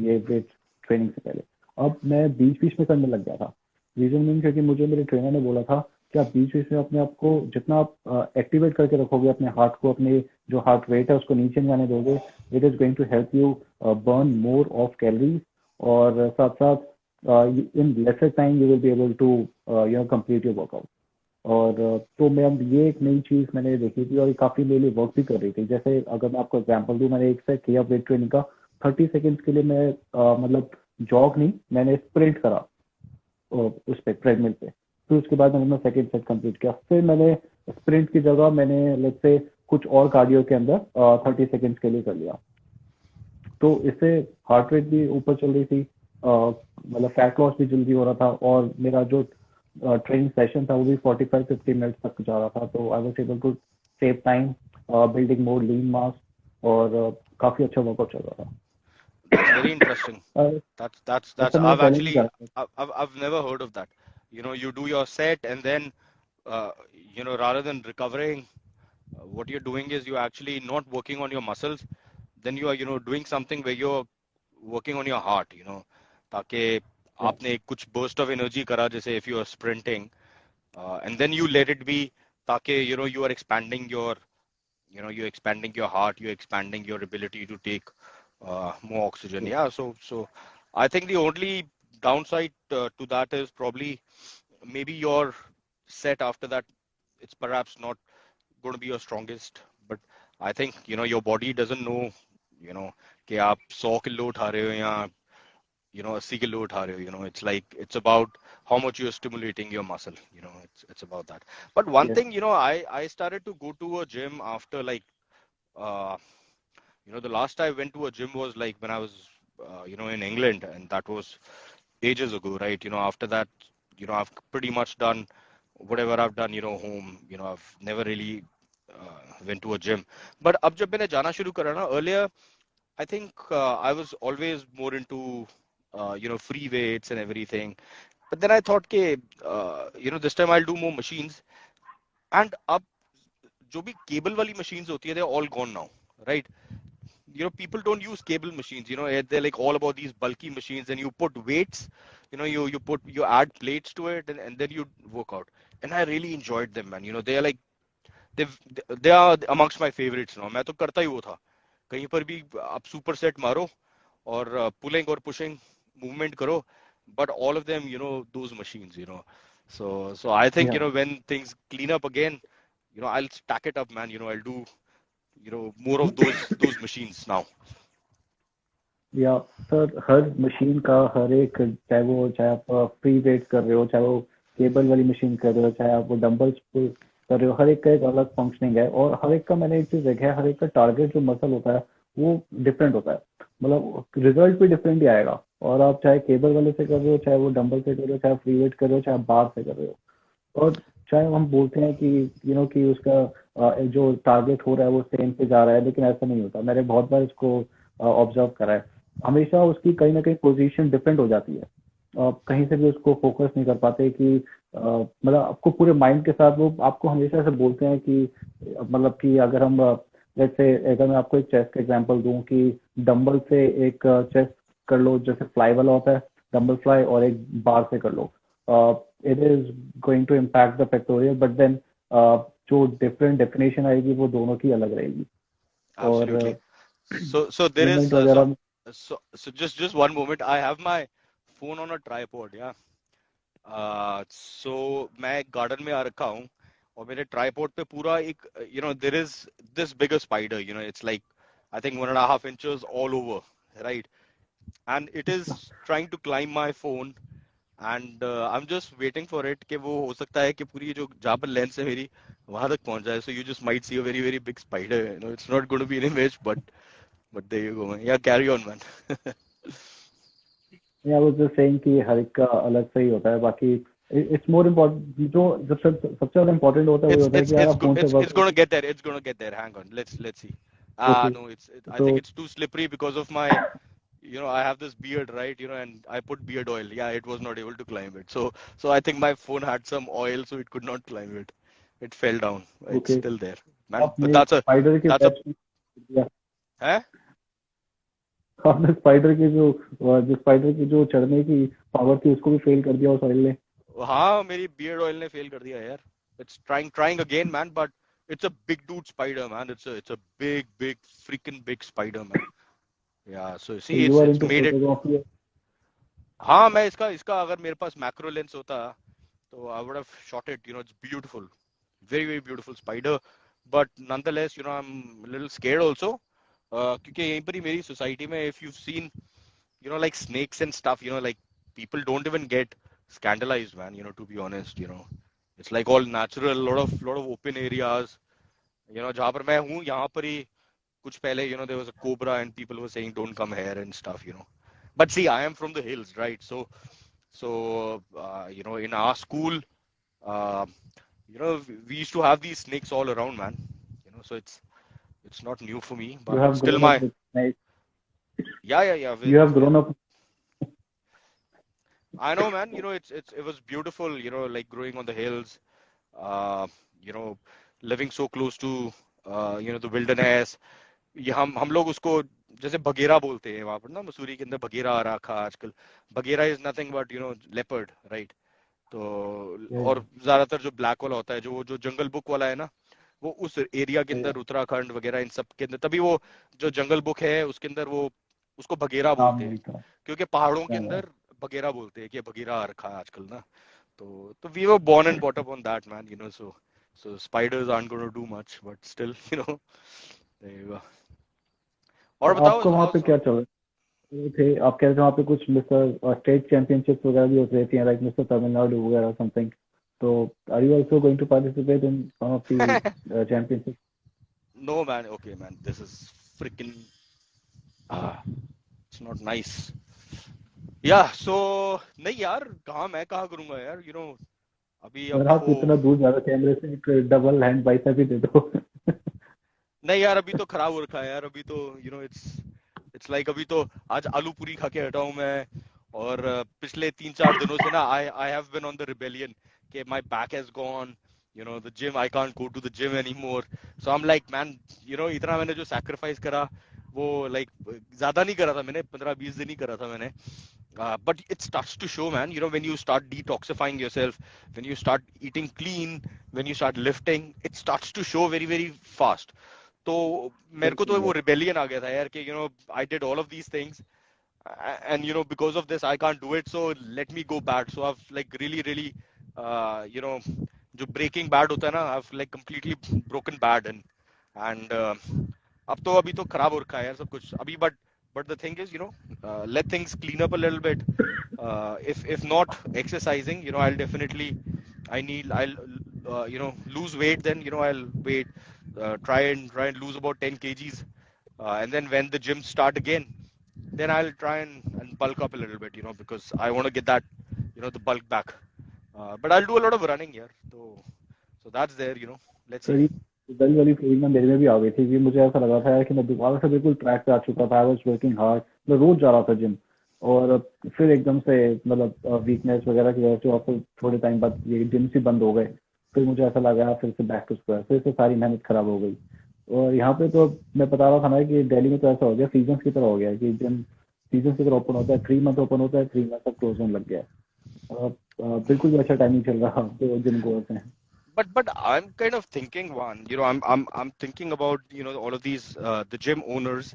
ये वेट ट्रेनिंग से पहले. अब मैं बीच बीच में करने लग गया था. रीजन मीन क्योंकि मुझे मेरे ट्रेनर ने बोला था कि आप बीच बीच में अपने आप को जितना आप एक्टिवेट करके रखोगे, अपने हार्ट को, अपने जो हार्ट रेट है उसको नीचे नहीं जाने दोगे, it is going to help you burn more of calories. और साथ साथ in lesser time you will be able to complete your workout. और तो मैं अब ये एक नई चीज मैंने देखी थी और ये काफी मेरे लिए वर्क भी कर रही थी. जैसे अगर मैं आपको एग्जांपल दूं, मैंने एक सेट किया वेट ट्रेनिंग का 30 सेकंड्स के लिए. मैं मतलब जॉग नहीं, मैंने स्प्रिंट करा उस पे ट्रेडमिल पे. फिर उसके बाद मैंने अपना सेकंड सेट कंप्लीट किया. फिर मैंने स्प्रिंट की जगह मैंने लेट्स से कुछ और कार्डियो के अंदर 30 सेकंड्स के लिए कर लिया. तो इससे हार्ट रेट भी ऊपर चल रही थी, मतलब फैट लॉस भी जल्दी हो रहा था, और मेरा जो ट्रेनिंग सेशन था वो भी 45-50 मिनट तक जा रहा था. तो I was able to save time, building more lean mass, और काफी अच्छा वर्कआउट चल रहा था. That's very interesting. That's ऐसा मैंने I've पहले नहीं actually करा. I've never heard of that. You do your set and then uh, rather than recovering, what you're doing is you're actually not working on your muscles. Then you are doing something where you're working on your heart. ताकि आपने कुछ burst of energy करा, जैसे if you are sprinting, and then you let it be, ताकि you are expanding your you're expanding your heart, you're expanding your ability to take more oxygen. Yeah, so I think the only downside to that is probably maybe your set after that, it's perhaps not going to be your strongest. But I think your body doesn't know कि आप 100 kilo उठा रहे हो या 80 kilo उठा रहे हो. It's like it's about how much you're stimulating your muscle. It's about that. But one Yes. thing, I started to go to a gym after like uh, the last I went to a gym was like when I was, in England, and that was ages ago, right? After that, I've pretty much done whatever I've done, home. I've never really went to a gym. But अब जब मैंने जाना शुरू करा ना, earlier, I think I was always more into, free weights and everything. But then I thought, okay, this time I'll do more machines. And अब जो भी cable वाली machines होती है, they're all gone now, right? People don't use cable machines. They're like all about these bulky machines, and you put weights, you add plates to it, and then you work out. And I really enjoyed them, man. They're like they've they are amongst my favorites now. मैं तो करता ही वो था. कहीं पर भी आप super set मारो और pulling or pushing movement करो, but all of them, those machines. So I think Yeah. when things clean up again, I'll stack it up, man. I'll do, more of those machines now. या sir, हर machine का हर एक, चाहे आप free weight कर रहे हो, चाहे वो केबल वाली मशीन कर रहे हो, चाहे आप वो डंबल्स पुल कर रहे हो, हर एक का एक अलग फंक्शनिंग है। और हर एक का, मैंने एक चीज देखा है, हर एक का टारगेट जो मसल होता है वो डिफरेंट होता है। मतलब रिजल्ट भी डिफरेंट ही आएगा। और आप चाहे केबल वाले से कर रहे हो, चाहे वो डंबल से कर रहे हो, चाहे फ्री वेट कर रहे हो, चाहे आप बार से कर रहे हो। और चाहे हम बोलते हैं कि कि उसका जो टारगेट हो रहा है वो सेम पे जा रहा है, लेकिन ऐसा नहीं होता। मैंने बहुत बार इसको ऑब्जर्व करा है। हमेशा उसकी कहीं ना कहीं पोजीशन डिफरेंट हो जाती है। आप कहीं से भी उसको फोकस नहीं कर पाते कि मतलब आपको पूरे माइंड के साथ वो आपको हमेशा ऐसे बोलते हैं कि मतलब कि अगर हम लेट्स से, अगर मैं आपको एक चेस्ट का एग्जांपल दूं कि डंबल से एक चेस्ट कर लो, जैसे फ्लाई वाला होता है डंबल फ्लाई, और एक बार से कर लो, it is going to impact the pectoral, but then जो डिफरेंट डेफिनेशन आएगी वो दोनों की अलग रहेगी। और Absolutely. So there is movement वगैरह में so just one moment. I have my phone on a tripod. Yeah. So मैं garden में आ रखा हूँ और मेरे tripod पे पूरा एक there is this bigger spider. It's like I think 1.5 inches all over, right? And it is trying to climb my phone. And I'm just waiting for it कि वो हो सकता है कि पूरी जो जहाँ पर लेंस है मेरी वहां तक पहुंच जाए. So you just might see a very very big spider. It's not going to be an image, but there you go, man. Yeah, carry on, man. या वो जो सेइंग कि हर एक का अलग सही होता है। बाकी इट्स मोर इम्पोर्टेंट, जो जब सबसे ज्यादा इम्पोर्टेंट होता है वो It's होता है it's कि यार it's आप go, कौन से it's work. gonna get there. It's gonna get there. Hang on. Let's see. Okay, No, I तो think it's too slippery because of my, I have this beard, right? And I put beard oil. Yeah, it was not able to climb it. So I think my phone had some oil, so it could not climb it. It fell down. It's okay, still there, man. But आपने spider के that's a, batch में दिया, eh? आपने spider की जो spider की जो चढ़ने की पावर थी उसको भी फेल कर दिया उस ऑयल ने। हाँ, मेरी beard oil ने fail कर दिया यार. It's trying again, man. But it's a big dude spider, man. It's a big freaking big spider, man. Yeah. So तो see, you are it's into made it. Photography. हाँ, मैं इसका अगर मेरे पास मैक्रो लेंस होता तो I would have shot it. It's beautiful, very very beautiful spider. But nonetheless, I'm a little scared also. क्योंकि यहीं पर ही मेरी society में, if you've seen, like snakes and stuff, like people don't even get scandalized, man. To be honest, it's like all natural, lot of open areas. जहाँ पर मैं हूँ यहाँ पर ही कुछ पहले, there was a cobra and people were saying don't come here and stuff. But see, I am from the hills, right? So in our school, uh, we used to have these snakes all around, man. So it's not new for me, you but have still grown up my, with, yeah, you have with grown up. I know, man. It was beautiful. Like growing on the hills, uh, you know, living so close to the wilderness. ये हम लोग उसको जैसे बगेरा बोलते हैं वहां पर ना, मसूरी के अंदर बगेरा आ रखा आजकल. बगेरा is nothing but leopard, right? तो और ज्यादातर जो ब्लैक वाला होता है, जो जंगल बुक वाला है ना, वो उस एरिया के अंदर, उत्तराखंड वगैरह इन सब के अंदर, तभी वो जो जंगल बुक है उसके अंदर वो उसको बगेरा नाम बोलते हैं. नहीं था। क्योंकि पहाड़ों के अंदर बगेरा बोलते हैं कि बगेरा आ रखा है आजकल ना. तो we were born and brought up on that, man. So spiders aren't going to do much, but still, there you go. तो और बताओ, आपको वहाँ पे how's क्या चल रहा है? थे आप कह रहे थे वहाँ पे कुछ मिस्टर स्टेट चैंपियनशिप वगैरह भी होती रहती हैं, लाइक मिस्टर तमिलनाडु वगैरह समथिंग। तो are you also going to participate in one of the championship? no, man. Okay, man. This is freaking. Ah, it's not nice. Yeah. So नहीं यार, मैं कहाँ करूँगा यार? अभी अब अगर आप वो इतना दूर जा रहे हो कैमरे से, एक डबल हैंड बाइसेप ही दे दो। नहीं यार, अभी तो खराब हो रखा है यार. अभी तो इट्स लाइक अभी तो आज आलू पूरी खा के हटा हूँ मैं. और पिछले 3-4 दिनों से ना I have been on the rebellion कि my back has gone. The gym, I can't go to the gym any more. So I am like, man, इतना मैंने जो सैक्रिफाइस करा वो लाइक ज्यादा नहीं करा था मैंने, 15-20 दिन ही करा था मैंने. But it starts to show, man. When you start detoxifying yourself, when you start eating clean, when you start lifting, it starts to show very very fast. तो मेरे को तो वो रिबेलियन आ गया था यार कि I did all of these things and because of this I can't do it, so let me go back. So I've like really really uh, you know जो ब्रेकिंग बैड होता है ना, I have like completely broken bad and अभी तो खराब हो रखा है यार सब कुछ अभी, but the thing is let things clean up a little bit. If not exercising, I'll definitely, I'll lose weight, then I'll wait, try and lose about 10 kgs, and then when the gym start again, then I'll try and bulk up a little bit, because I want to get that, the bulk back. But I'll do a lot of running here, so that's there, let's see. Sir ये दही वाली feeling ना मेरे में भी आ गई थी कि मुझे ऐसा लगा था यार कि मैं दोबारा से बिल्कुल ट्रैक पे आ चुका था। आई वाज वर्किंग हार्ड, मैं रोज जा रहा था जिम, और फिर एकदम से मतलब वीकनेस वगैरह की वजह से और फिर थोड़े टाइम बाद ये जिम से बंद हो गए। फिर मुझे ऐसा लगा फिर से बैक टू स्क्वायर, फिर से सारी मेहनत खराब हो गई। और यहाँ पे तो मैं बता रहा था ना कि दिल्ली में तो ऐसा हो गया, सीजन की तरह हो गया कि जिम सीजन की तरह ओपन होता है, 3 मंथ ओपन होता है, 3 मंथ तक क्लोज होने लग गया है। और बिल्कुल भी अच्छा टाइमिंग चल रहा तो जिम गोर्स हैं। But I'm kind of thinking one, I'm thinking about, all of these the gym owners.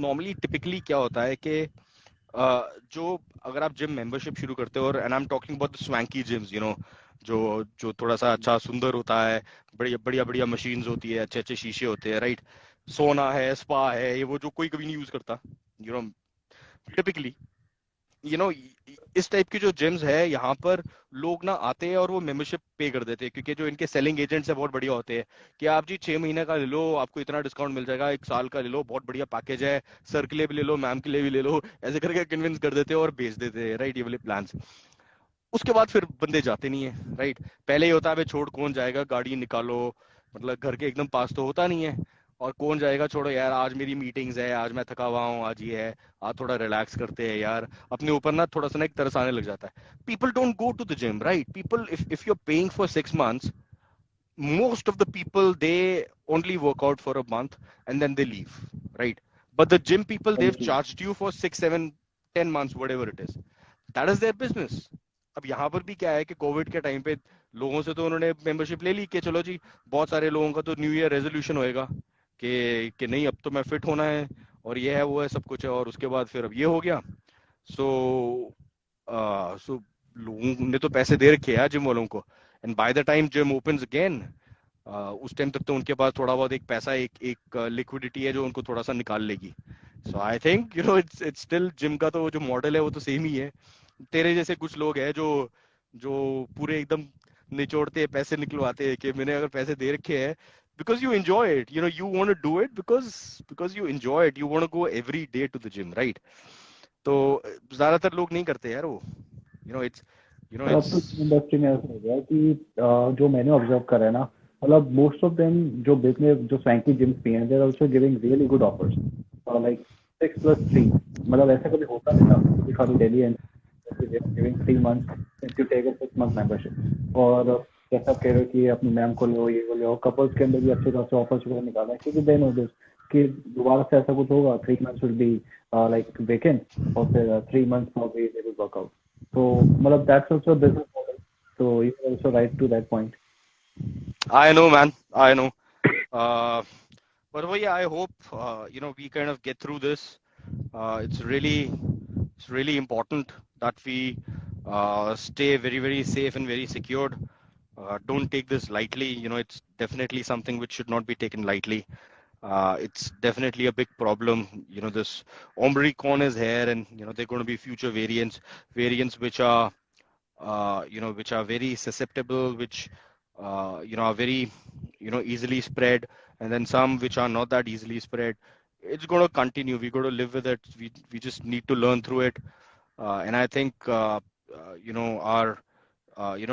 Normally typically क्या होता है कि जो अगर आप जिम मेंबरशिप शुरू करते हो, और and I am talking about the swanky gyms, जो जो थोड़ा सा अच्छा सुंदर होता है, बढ़िया बढ़िया बढ़िया मशीन्स होती है, अच्छे अच्छे शीशे होते हैं, राइट? सोना है, स्पा है, ये वो जो कोई कभी नहीं यूज करता, टिपिकली, यू नो इस टाइप की जो जिम्स है यहाँ पर, लोग ना आते हैं और वो मेंबरशिप पे कर देते हैं, क्योंकि जो इनके सेलिंग एजेंट्स है बहुत बढ़िया होते हैं कि आप जी 6 महीने का ले लो, आपको इतना डिस्काउंट मिल जाएगा, 1 साल का ले लो, बहुत बढ़िया पैकेज है, सर के लिए भी ले लो, मैम के लिए भी ले लो, ऐसे करके कन्विंस कर देते हैं और बेच देते हैं, राइट, ये वाले प्लान्स। उसके बाद फिर बंदे जाते नहीं है, राइट? पहले ही होता है, छोड़ कौन जाएगा, गाड़ी निकालो, मतलब घर के एकदम पास तो होता नहीं है, और कौन जाएगा, छोड़ो यार, आज मेरी मीटिंग्स है, आज मैं थका हुआ हूँ, आज ये है, आज थोड़ा रिलैक्स करते हैं यार, अपने ऊपर ना थोड़ा सा ना एक तरस आने लग जाता है। People don't go to the gym, right? People, if you are paying for 6 months, most of the people, they only work out for a month and then they leave, right? But the gym people, they've charged you for 6, 7, 10 months, whatever it is. That is their business. अब यहाँ पर भी क्या है कि Covid के time पे लोगों से तो उन्होंने मेंबरशिप ले ली कि चलो जी, बहुत सारे लोगों का तो न्यू ईयर रेजोल्यूशन होएगा कि नहीं, अब तो मैं फिट होना है, और ये है वो है सब कुछ है, और उसके बाद फिर अब ये हो गया। सो सो लोगों ने तो पैसे दे रखे हैं जिम वालों को, and by the time gym opens again, उस टाइम तक तो उनके पास थोड़ा बहुत एक पैसा, एक एक लिक्विडिटी है जो उनको थोड़ा सा निकाल लेगी। So I think it's still, gym का तो जो मॉडल है वो तो सेम ही है। तेरे जैसे कुछ लोग हैं जो जो पूरे एकदम निचोड़ते हैं, पैसे निकलवाते हैं कि मैंने अगर पैसे दे रखे हैं, because you enjoy it, you want to do it because you enjoy it, you want to go every day to the gym, right? तो ज्यादातर लोग नहीं करते यार वो, it's पर अब तो it's इंडस्ट्री में ऐसा हो गया है कि जो मैंने ऑब्जर्व करा है ना, मतलब मोस्ट ऑफ देम जो बिजनेस जो स्वैंकी जिम्स भी हैं, they are also giving really good offers, like 6+3। मतलब ऐसा कभी होता नहीं था कभी खाली Delhi and giving 3 months if you take a 6 month membership. और जैसा आप कह रहे हो कि अपनी मैम को लो, ये को लो, कपल्स के अंदर भी अच्छे खासे ऑफर्स वगैरह निकाला है, क्योंकि दे नो दिस कि दोबारा से ऐसा कुछ होगा, 3 months will be like vacant, और फिर 3 months probably they will work out. So, मतलब that's also a business model. So you are also right to that point. I know, man, I know. uh but yeah, I hope we kind of get through this. It's really important that we stay very, very safe and very secured. Don't take this lightly. It's definitely something which should not be taken lightly. It's definitely a big problem. This Omicron is here, and there are going to be future variants which are very susceptible, which are very easily spread, and then some which are not that easily spread. It's going to continue. We got to live with it. We just need to learn through it. And I think our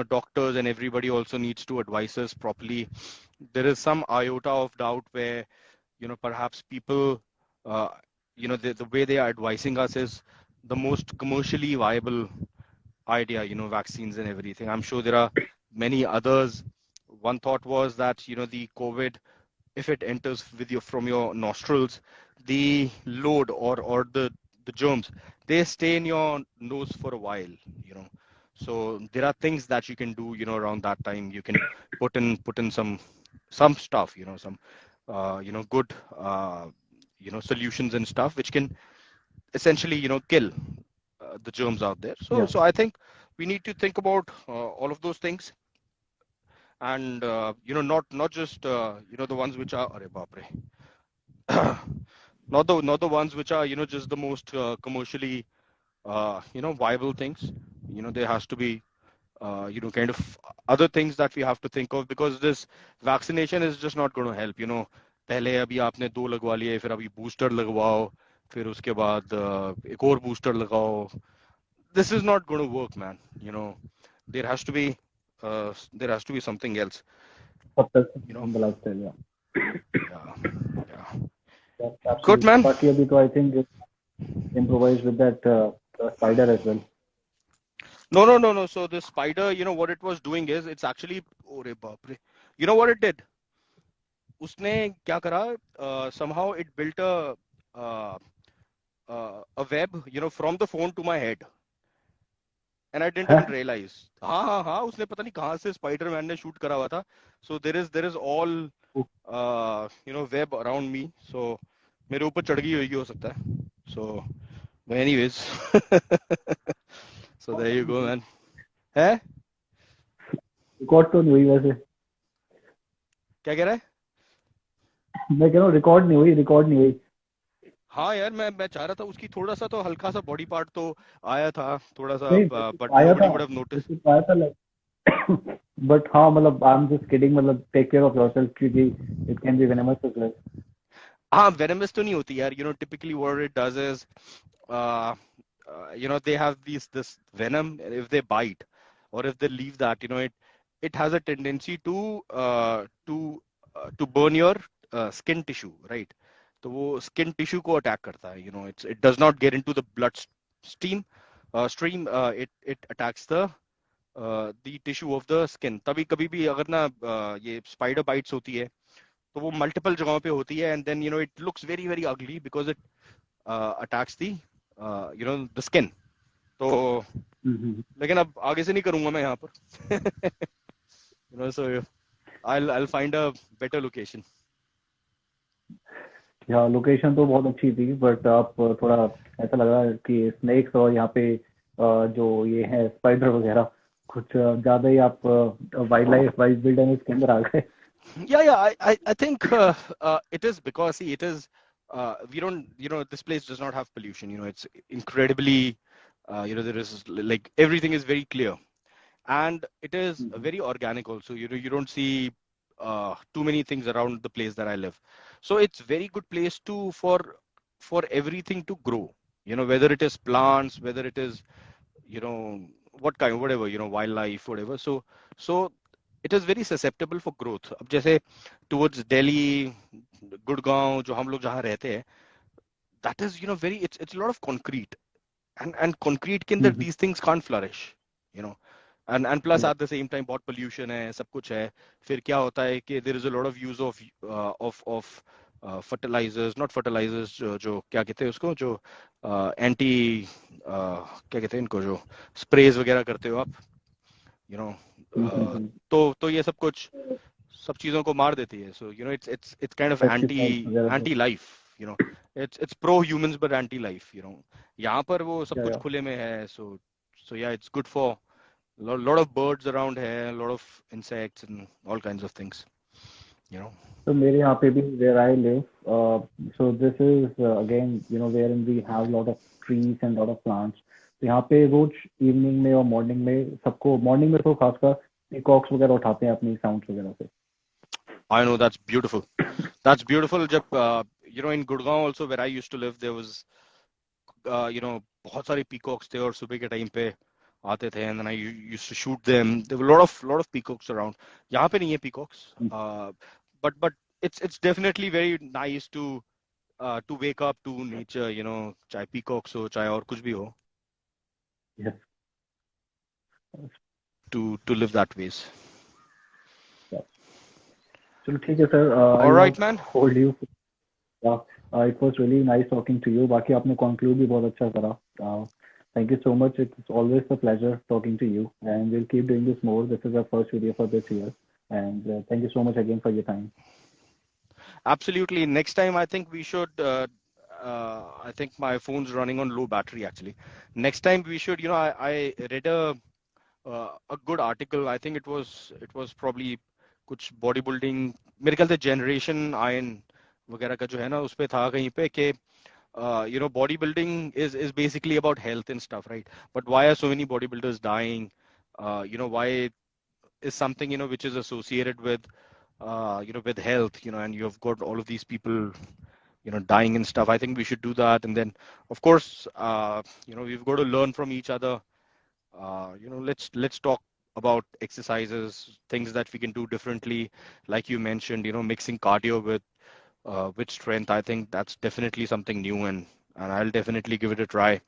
doctors and everybody also needs to advise us properly. There is some iota of doubt where perhaps people, uh, the way they are advising us is the most commercially viable idea, vaccines and everything. I'm sure there are many others. One thought was that, the COVID, if it enters with from your nostrils, the load, or the germs, they stay in your nose for a while, you know. So there are things that you can do, around that time. You can put in some stuff, some good solutions and stuff which can essentially kill the germs out there. So Yeah. so I think we need to think about all of those things. and not just the ones which are अरे बाप रे not the ones which are just the most commercially viable things. There has to be kind of other things that we have to think of, because this vaccination is just not going to help. पहले अभी आपने 2 लगवा लिए, फिर अभी booster लगवाओ, फिर उसके बाद एक और बूस्टर लगाओ. This is not going to work, man. There has to be something else. तब तक You know, on the lifestyle, yeah. yeah, yeah. Yeah, Good, absolutely. man. बाकी अभी तो I think improvise with that spider as well. No. So the spider, what it was doing is, it's actually, oh re baap re. You know what it did? उसने क्या करा? Somehow it built uh, a web, from the phone to my head, and I didn't even हाँ? realize. हाँ, उसने पता नहीं कहाँ से स्पाइडरमैन ने शूट करा हुआ था. So there is all web around me. So मेरे ऊपर चढ़ गई होगी, हो सकता है. So but anyways, so there you go, man. है? रिकॉर्ड तो नहीं हुई वैसे. क्या कह रहा है? मैं कह रहा हूँ रिकॉर्ड नहीं हुई. हाँ यार, मैं चाह रहा था उसकी थोड़ा सा तो हल्का सा बॉडी पार्ट तो आया था थोड़ा सा, नहीं, बट आया nobody था. would have noticed. कुछ आया था like बट हाँ मतलब आई एम जस्ट किडिंग, मतलब टेक केयर ऑफ योरसेल्फ क्योंकि it can be venomous as well. हाँ, venomous तो नहीं होती यार. Typically what it does is, uh, they have this venom. If they bite or if they leave that, it has a tendency to burn your skin tissue, right? तो वो skin tissue को attack करता है. It does not get into the blood stream. It attacks the tissue of the skin. तभी कभी भी अगर ना ये spider bites होती है, तो वो मल्टीपल जगहों पे होती है, and then it looks very very ugly because it attacks the the skin. तो लेकिन अब आगे से नहीं करूंगा मैं यहाँ पर. सो I'll find a better location. या लोकेशन तो बहुत अच्छी थी, बट आप थोड़ा ऐसा लग रहा है कि स्नेक्स और यहाँ पे जो ये है स्पाइडर वगैरह कुछ ज्यादा ही आप वाइल्ड विल्डरनेस के अंदर आ गए. Yeah. I think it is because, see, it is we don't, this place does not have pollution. It's incredibly, there is like everything is very clear, and it is very organic also. You don't see too many things around the place that I live, so it's very good place for everything to grow. Whether it is plants, whether it is what kind, whatever, wildlife, whatever. So it is very susceptible for growth. अब जैसे towards Delhi, Gurgaon, जो हम लोग जहाँ रहते हैं, that is very, it's a lot of concrete, and concrete के अंदर these things can't flourish. And plus at the same time बहुत pollution है, सब कुछ है. फिर क्या होता है कि there is a lot of use of fertilizers, not fertilizers, जो क्या कहते हैं उसको, जो anti क्या कहते हैं इनको, जो sprays वगैरह करते हो आप, तो ये सब चीजों को मार देती है. So it's kind of anti life. It's pro humans but anti life. यहाँ पर वो सब कुछ खुले में है. So yeah, it's good for lot of birds around here, a lot of insects and all kinds of things. So मेरे यहाँ पे भी where I live, so this is again wherein we have lot of trees and lot of plants. तो यहाँ पे रोज evening में और morning में सबको, मॉर्निंग में तो खासकर पीकॉक्स वगैरह उठाते हैं अपनी साउंड्स वगैरह से. I know, that's beautiful. That's beautiful. जब in Gurgaon also where I used to live, there was बहुत सारे peacocks थे और सुबह के टाइम पे आते थे, and then I used to shoot them. There were a lot of peacocks around. यहाँ पे नहीं है peacocks, but it's definitely very nice to wake up to nature. चाहे peacocks हो, चाहे और कुछ भी हो. Yes. To live that ways. चलो ठीक है sir. All right, man. Hold you. It was really nice talking to you. बाकी आपने conclude भी बहुत अच्छा करा. Thank you so much. It's always a pleasure talking to you, and we'll keep doing this more. This is our first video for this year, and thank you so much again for your time. Absolutely. Next time, I think we should. I think my phone's running on low battery actually. Next time we should. I read a good article. I think it was probably कुछ body building मेरे ख्याल से generation ion वगैरह का जो है ना उस पे था कहीं पे कि bodybuilding is basically about health and stuff, right? But why are so many bodybuilders dying? Why is something, which is associated with, with health, and you've got all of these people, dying and stuff. I think we should do that. And then, of course, we've got to learn from each other. Let's talk about exercises, things that we can do differently. Like you mentioned, mixing cardio with strength. I think that's definitely something new, and I'll definitely give it a try.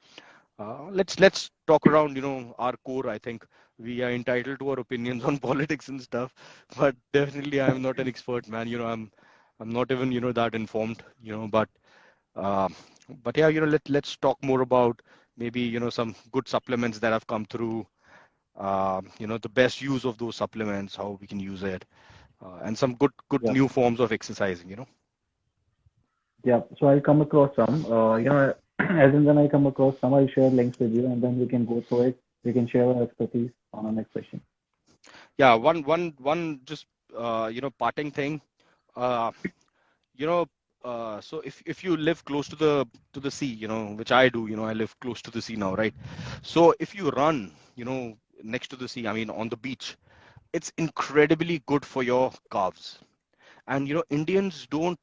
Let's talk around, our core. I think we are entitled to our opinions on politics and stuff, but definitely I'm not an expert, man. I'm not even, that informed, uh, but yeah, let's talk more about maybe, some good supplements that have come through, the best use of those supplements, how we can use it, and some good Yeah. new forms of exercising. Yeah. So I'll come across some. As and when I come across some, I'll share links with you, and then we can go through it. We can share our expertise on our next session. Yeah, one just parting thing. Uh, you know, so if you live close to the sea, which I do, I live close to the sea now, right? So if you run, next to the sea, I mean on the beach, it's incredibly good for your calves. And Indians don't,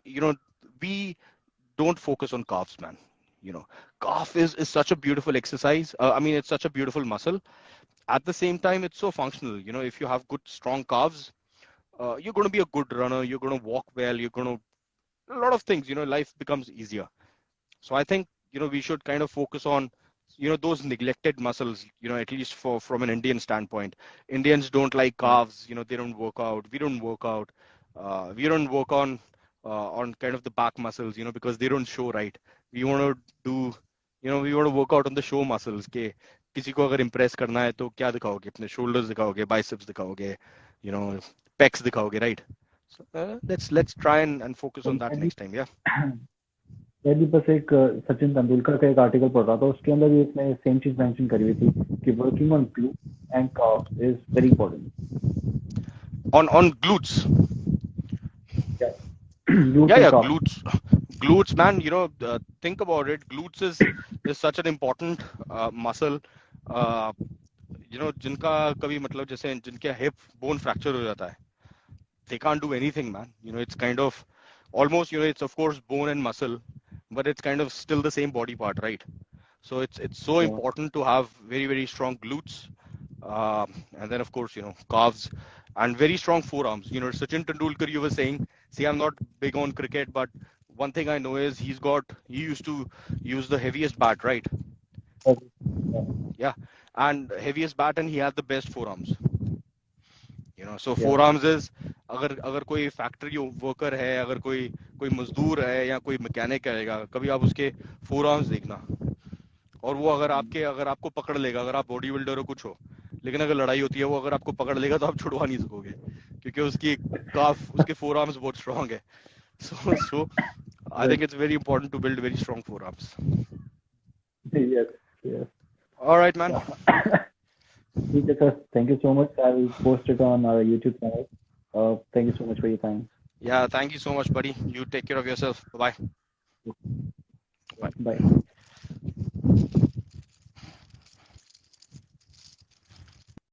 you know, we don't focus on calves, man. You know, calf is such a beautiful exercise. I mean, it's such a beautiful muscle. At the same time, it's so functional. If you have good strong calves, you're going to be a good runner. You're going to walk well. You're going to a lot of things. Life becomes easier. So I think we should kind of focus on those neglected muscles. At least for from an Indian standpoint, Indians don't like Yeah. calves. They don't work out. We don't work out. We don't work on kind of the back muscles. Because they don't show right. We want to do. We want to work out on the show muscles. के किसी को अगर impress करना है तो क्या दिखाओगे अपने shoulders दिखाओगे biceps दिखाओगे you know pecs दिखाओगे right so let's try and focus तो on that next time yeah मैं भी बस एक सचिन तेंदुलकर का एक आर्टिकल पढ़ रहा था उसके अंदर भी उसने सेम चीज मेंशन करी हुई थी कि working on glue and calves is very important on glutes glutes yeah and calves. glutes man think about it glutes is such an important muscle uh, जिनका कभी मतलब जैसे जिनके hip bone fracture हो जाता है they can't do anything man it's kind of almost it's of course bone and muscle but it's kind of still the same body part right so it's so Yeah. important to have very very strong glutes and then of course calves and very strong forearms Sachin Tendulkar you were saying see I'm not big on cricket but one thing I know is he used to use the heaviest bat right Yeah. yeah and heaviest bat and he had the best forearms so Yeah. forearms is अगर अगर कोई factory worker है अगर कोई कोई मजदूर है या कोई मैकेनिक रहेगा कभी आप उसके forearms देखना और वो अगर आपको पकड़ लेगा अगर आप बॉडी बिल्डर हो कुछ हो लेकिन अगर लड़ाई होती है वो अगर आपको पकड़ लेगा तो आप छुड़वा नहीं सकोगे क्योंकि उसके forearms बहुत strong है so I Right. think it's very important to build very strong forearms Yes. Yes. all right man Yeah. ठीक है sir थैंk you so much I will post it on our YouTube channel thank you so much for your time yeah thank you so much buddy you take care of yourself bye bye bye